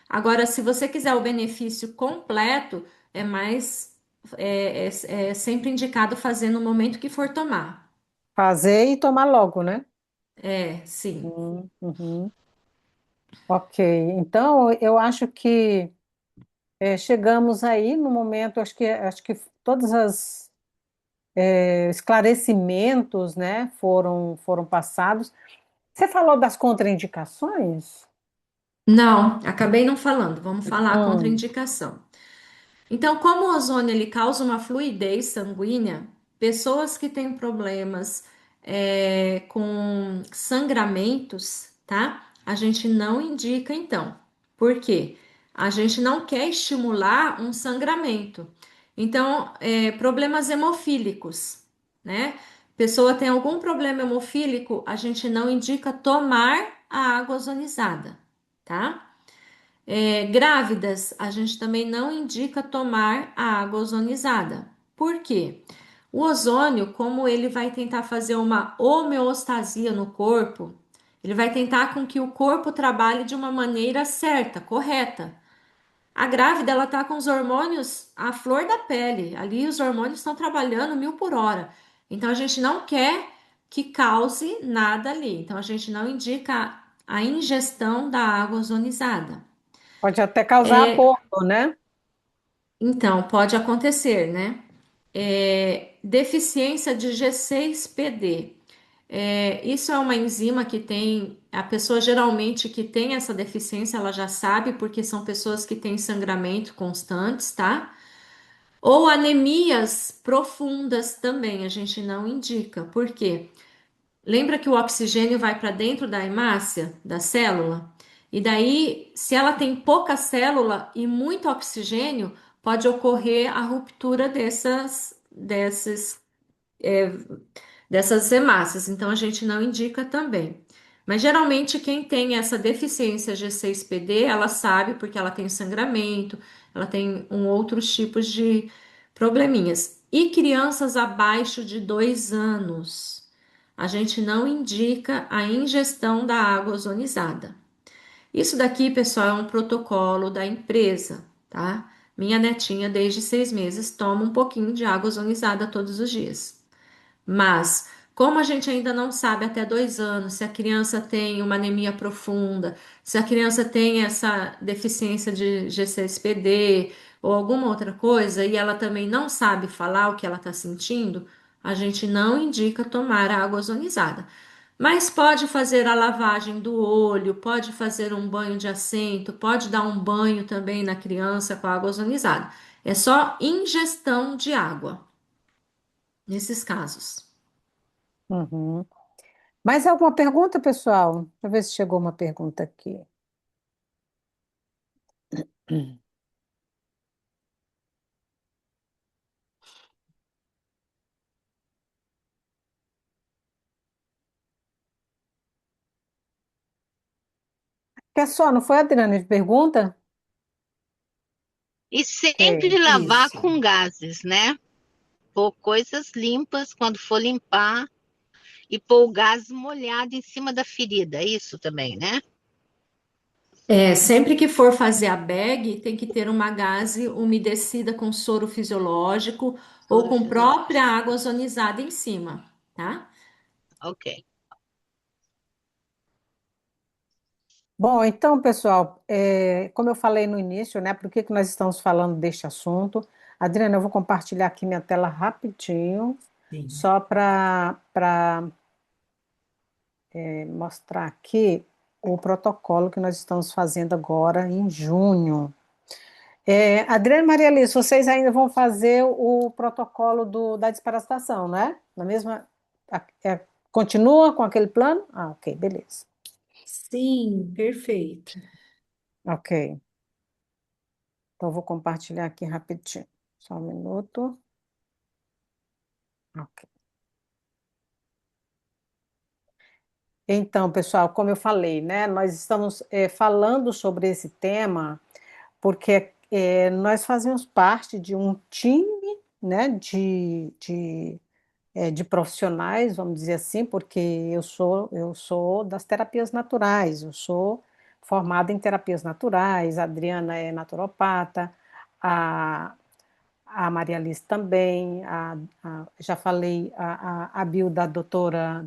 Agora, se você quiser o benefício completo, é mais é sempre indicado fazer no momento que for tomar. Fazer e tomar logo, né? Sim. Uhum. Ok, então eu acho que chegamos aí no momento, acho que todos os esclarecimentos, né, foram passados. Você falou das contraindicações? Não, acabei não falando. Vamos falar a Hum, contraindicação. Então, como o ozônio ele causa uma fluidez sanguínea, pessoas que têm problemas com sangramentos, tá? A gente não indica então. Por quê? A gente não quer estimular um sangramento. Então, problemas hemofílicos, né? Pessoa tem algum problema hemofílico, a gente não indica tomar a água ozonizada, tá? Grávidas, a gente também não indica tomar a água ozonizada. Por quê? O ozônio, como ele vai tentar fazer uma homeostasia no corpo, ele vai tentar com que o corpo trabalhe de uma maneira certa, correta. A grávida, ela tá com os hormônios à flor da pele. Ali os hormônios estão trabalhando 1.000 por hora. Então a gente não quer que cause nada ali. Então a gente não indica a ingestão da água ozonizada. Pode até causar aborto, né? Então pode acontecer, né? Deficiência de G6PD. Isso é uma enzima que tem, a pessoa geralmente que tem essa deficiência, ela já sabe, porque são pessoas que têm sangramento constantes, tá? Ou anemias profundas também, a gente não indica. Por quê? Lembra que o oxigênio vai para dentro da hemácia, da célula? E daí, se ela tem pouca célula e muito oxigênio, pode ocorrer a ruptura dessas hemácias. Então, a gente não indica também. Mas geralmente quem tem essa deficiência G6PD, ela sabe porque ela tem sangramento, ela tem outros tipos de probleminhas. E crianças abaixo de 2 anos, a gente não indica a ingestão da água ozonizada. Isso daqui, pessoal, é um protocolo da empresa, tá? Minha netinha, desde 6 meses, toma um pouquinho de água ozonizada todos os dias. Mas, como a gente ainda não sabe até 2 anos se a criança tem uma anemia profunda, se a criança tem essa deficiência de G6PD ou alguma outra coisa, e ela também não sabe falar o que ela está sentindo, a gente não indica tomar água ozonizada. Mas pode fazer a lavagem do olho, pode fazer um banho de assento, pode dar um banho também na criança com água ozonizada. É só ingestão de água nesses casos. Uhum. Mais alguma pergunta, pessoal? Deixa eu ver se chegou uma pergunta aqui. Quer só, não foi a Adriana de pergunta? E sempre Ok. lavar Isso. com gases, né? Pôr coisas limpas quando for limpar e pôr o gás molhado em cima da ferida, é isso também, né? Sempre que for fazer a bag, tem que ter uma gaze umedecida com soro fisiológico ou Soro com própria fisiológico. água ozonizada em cima, tá? Ok. Bom, então, pessoal, como eu falei no início, né, por que que nós estamos falando deste assunto? Adriana, eu vou compartilhar aqui minha tela rapidinho, Sim. só para mostrar aqui o protocolo que nós estamos fazendo agora em junho. Adriana e Maria Alice, vocês ainda vão fazer o protocolo da desparasitação, né? Na mesma. Continua com aquele plano? Ah, ok, beleza. Sim, perfeito. Ok. Então, eu vou compartilhar aqui rapidinho. Só um minuto. Ok. Então, pessoal, como eu falei, né, nós estamos falando sobre esse tema porque nós fazemos parte de um time, né, de profissionais, vamos dizer assim, porque eu sou das terapias naturais, eu sou formada em terapias naturais, a Adriana é naturopata, a, a Maria Alice também, já falei, a bio da doutora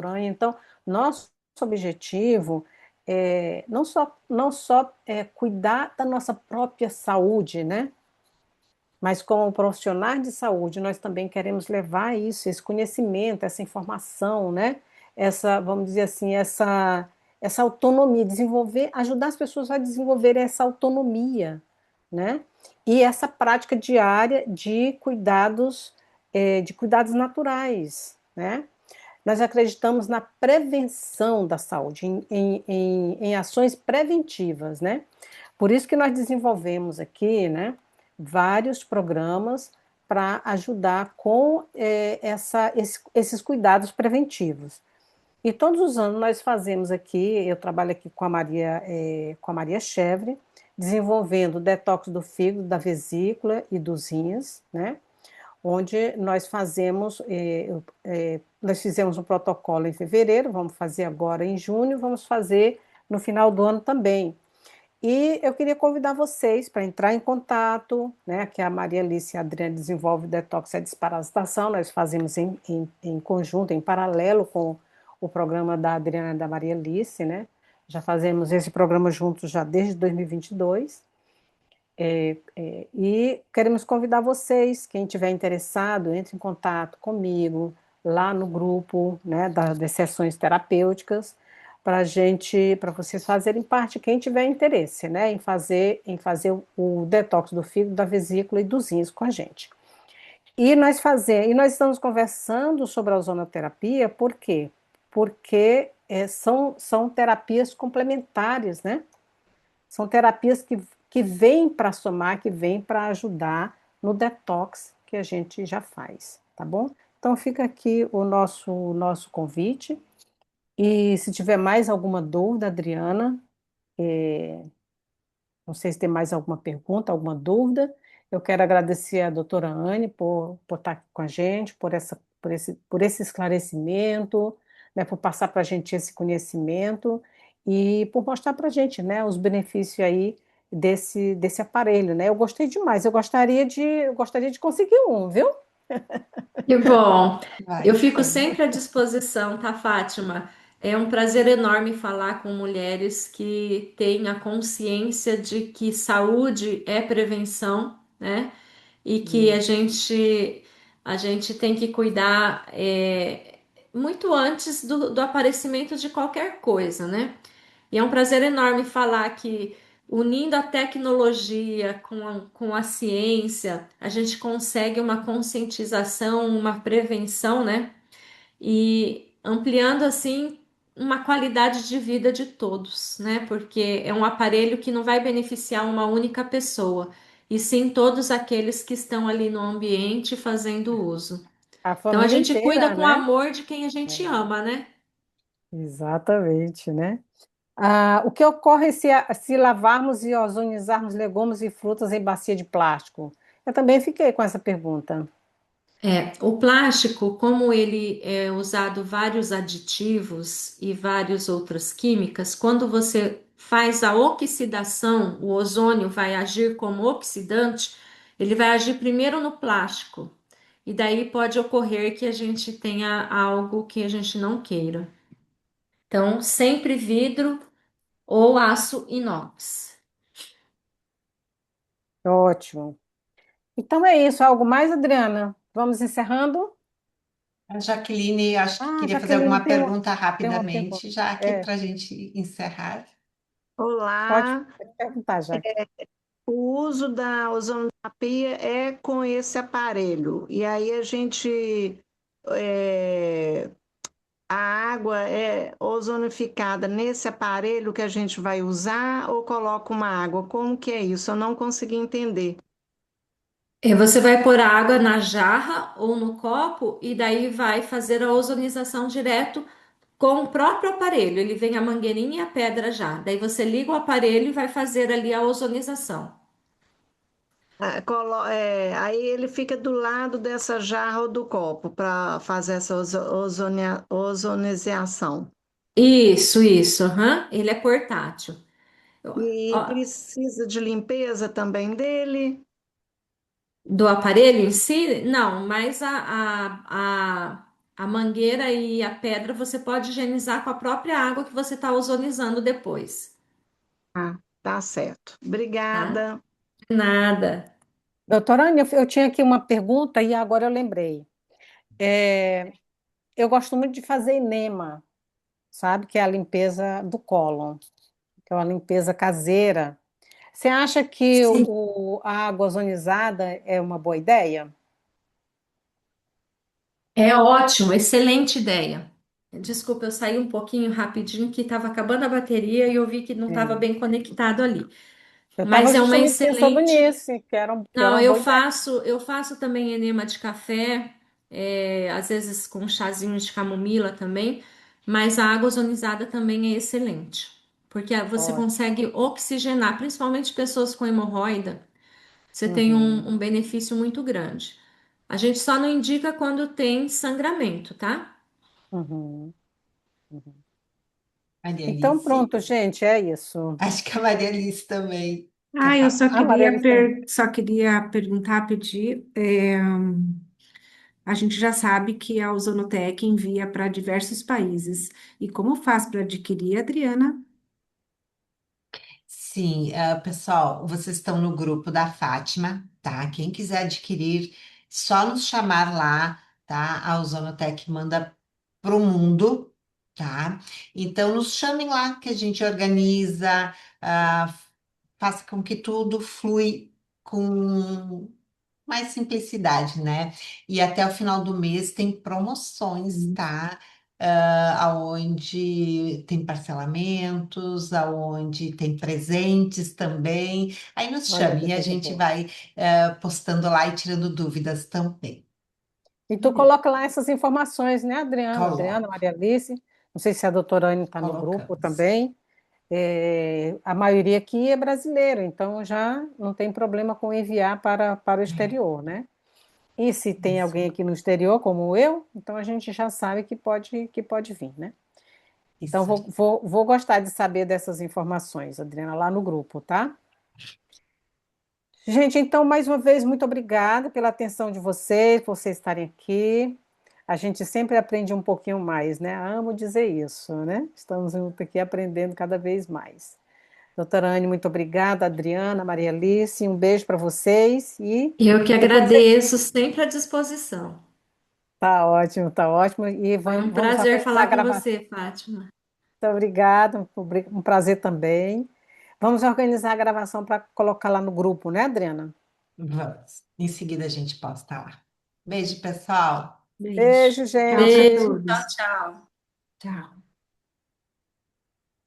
Anha. Então, nosso objetivo é não só cuidar da nossa própria saúde, né? Mas como profissionais de saúde, nós também queremos levar isso, esse conhecimento, essa informação, né? Vamos dizer assim, essa autonomia, ajudar as pessoas a desenvolver essa autonomia, né? E essa prática diária de cuidados naturais, né? Nós acreditamos na prevenção da saúde, em ações preventivas, né? Por isso que nós desenvolvemos aqui, né, vários programas para ajudar com esses cuidados preventivos. E todos os anos nós fazemos aqui, eu trabalho aqui com a Maria Chevre, desenvolvendo o detox do fígado, da vesícula e dos rins, né? Onde nós fizemos um protocolo em fevereiro, vamos fazer agora em junho, vamos fazer no final do ano também. E eu queria convidar vocês para entrar em contato, né? Que a Maria Alice e a Adriana desenvolve detox e desparasitação, nós fazemos em conjunto, em paralelo com o programa da Adriana e da Maria Alice, né? Já fazemos esse programa juntos já desde 2022. E queremos convidar vocês, quem tiver interessado, entre em contato comigo lá no grupo, né, das sessões terapêuticas, para vocês fazerem parte, quem tiver interesse, né, em fazer o detox do fígado, da vesícula e dos rins com a gente. E nós estamos conversando sobre a ozonoterapia, por quê? Porque são terapias complementares, né? São terapias que vêm para somar, que vêm para ajudar no detox que a gente já faz, tá bom? Então fica aqui o nosso convite. E se tiver mais alguma dúvida, Adriana, não sei se tem mais alguma pergunta, alguma dúvida. Eu quero agradecer a doutora Anne por estar aqui com a gente, por esse esclarecimento, né, por passar para a gente esse conhecimento e por mostrar para a gente, né, os benefícios aí desse aparelho, né? Eu gostei demais, eu gostaria de conseguir um, viu? Que bom. Eu Vai fico sim. sempre à disposição, tá, Fátima? É um prazer enorme falar com mulheres que têm a consciência de que saúde é prevenção, né? E que a Hum. gente a gente tem que cuidar muito antes do aparecimento de qualquer coisa, né? E é um prazer enorme falar que, unindo a tecnologia com a ciência, a gente consegue uma conscientização, uma prevenção, né? E ampliando, assim, uma qualidade de vida de todos, né? Porque é um aparelho que não vai beneficiar uma única pessoa, e sim todos aqueles que estão ali no ambiente fazendo uso. A Então a família gente cuida inteira, com né? amor de quem a gente É, ama, né? exatamente, né? O que ocorre se lavarmos e ozonizarmos legumes e frutas em bacia de plástico? Eu também fiquei com essa pergunta. O plástico, como ele é usado vários aditivos e várias outras químicas, quando você faz a oxidação, o ozônio vai agir como oxidante, ele vai agir primeiro no plástico, e daí pode ocorrer que a gente tenha algo que a gente não queira. Então, sempre vidro ou aço inox. Ótimo. Então é isso. Algo mais, Adriana? Vamos encerrando? A Jaqueline, acho que queria fazer Jaqueline alguma tem pergunta tem uma pergunta. rapidamente, já que É, para a gente encerrar. pode, Olá, pode perguntar, Jaque. o uso da ozonoterapia é com esse aparelho. E aí é, a água é ozonificada nesse aparelho que a gente vai usar ou coloca uma água? Como que é isso? Eu não consegui entender. Você vai pôr a água na jarra ou no copo e daí vai fazer a ozonização direto com o próprio aparelho. Ele vem a mangueirinha e a pedra já. Daí você liga o aparelho e vai fazer ali a ozonização. Aí ele fica do lado dessa jarra ou do copo para fazer essa ozonização. Isso, aham. Ele é portátil. E Ó, precisa de limpeza também dele. do aparelho em si, não, mas a mangueira e a pedra você pode higienizar com a própria água que você está ozonizando depois, Ah, tá certo. tá? Obrigada. Nada. Doutora Ania, eu tinha aqui uma pergunta e agora eu lembrei. É, eu gosto muito de fazer enema, sabe? Que é a limpeza do cólon, que é uma limpeza caseira. Você acha que Sim. a água ozonizada é uma boa ideia? É ótimo, excelente ideia. Desculpa, eu saí um pouquinho rapidinho que estava acabando a bateria e eu vi que não estava É. bem conectado ali. Eu estava Mas é uma justamente pensando excelente. nisso, que era Não, uma boa ideia. eu faço também enema de café, às vezes com um chazinho de camomila também, mas a água ozonizada também é excelente, porque você Ótimo. consegue oxigenar, principalmente pessoas com hemorroida, você tem Uhum, um benefício muito grande. A gente só não indica quando tem sangramento, tá? uhum, uhum. Maria Então, Alice? pronto, gente, é isso. Acho que a Maria Alice também quer Ah, eu só A Maria queria, Alice também. só queria perguntar, pedir. A gente já sabe que a Ozonotec envia para diversos países. E como faz para adquirir, Adriana? Sim, pessoal, vocês estão no grupo da Fátima, tá? Quem quiser adquirir, só nos chamar lá, tá? A Ozonotec manda pro mundo, tá? Então, nos chamem lá que a gente organiza, ah, faça com que tudo flui com mais simplicidade, né? E até o final do mês tem promoções, tá? Aonde tem parcelamentos, aonde tem presentes também. Aí nos Olha que chame e a coisa gente boa. vai postando lá e tirando dúvidas também. E tu coloca lá essas informações, né, Adriana? Adriana, Coloco, Maria Alice. Não sei se a doutora Anne está no grupo colocamos. também. A maioria aqui é brasileira, então já não tem problema com enviar para o É, exterior, né? E se tem isso, alguém aqui no exterior, como eu, então a gente já sabe que pode vir, né? Então isso aí. vou gostar de saber dessas informações, Adriana, lá no grupo, tá? Gente, então, mais uma vez, muito obrigada pela atenção de vocês, por vocês estarem aqui. A gente sempre aprende um pouquinho mais, né? Amo dizer isso, né? Estamos juntos aqui aprendendo cada vez mais. Doutora Anne, muito obrigada. Adriana, Maria Alice, um beijo para vocês e Eu que depois agradeço, sempre à disposição. tá ótimo, tá ótimo. E Foi um vamos prazer organizar a falar com gravação. você, Fátima. Muito obrigada, um prazer também. Vamos organizar a gravação para colocar lá no grupo, né, Adriana? Vamos. Em seguida a gente posta lá. Beijo, pessoal. Beijo. Beijo, Tchau para gente. todos. Tchau, tchau. Tchau.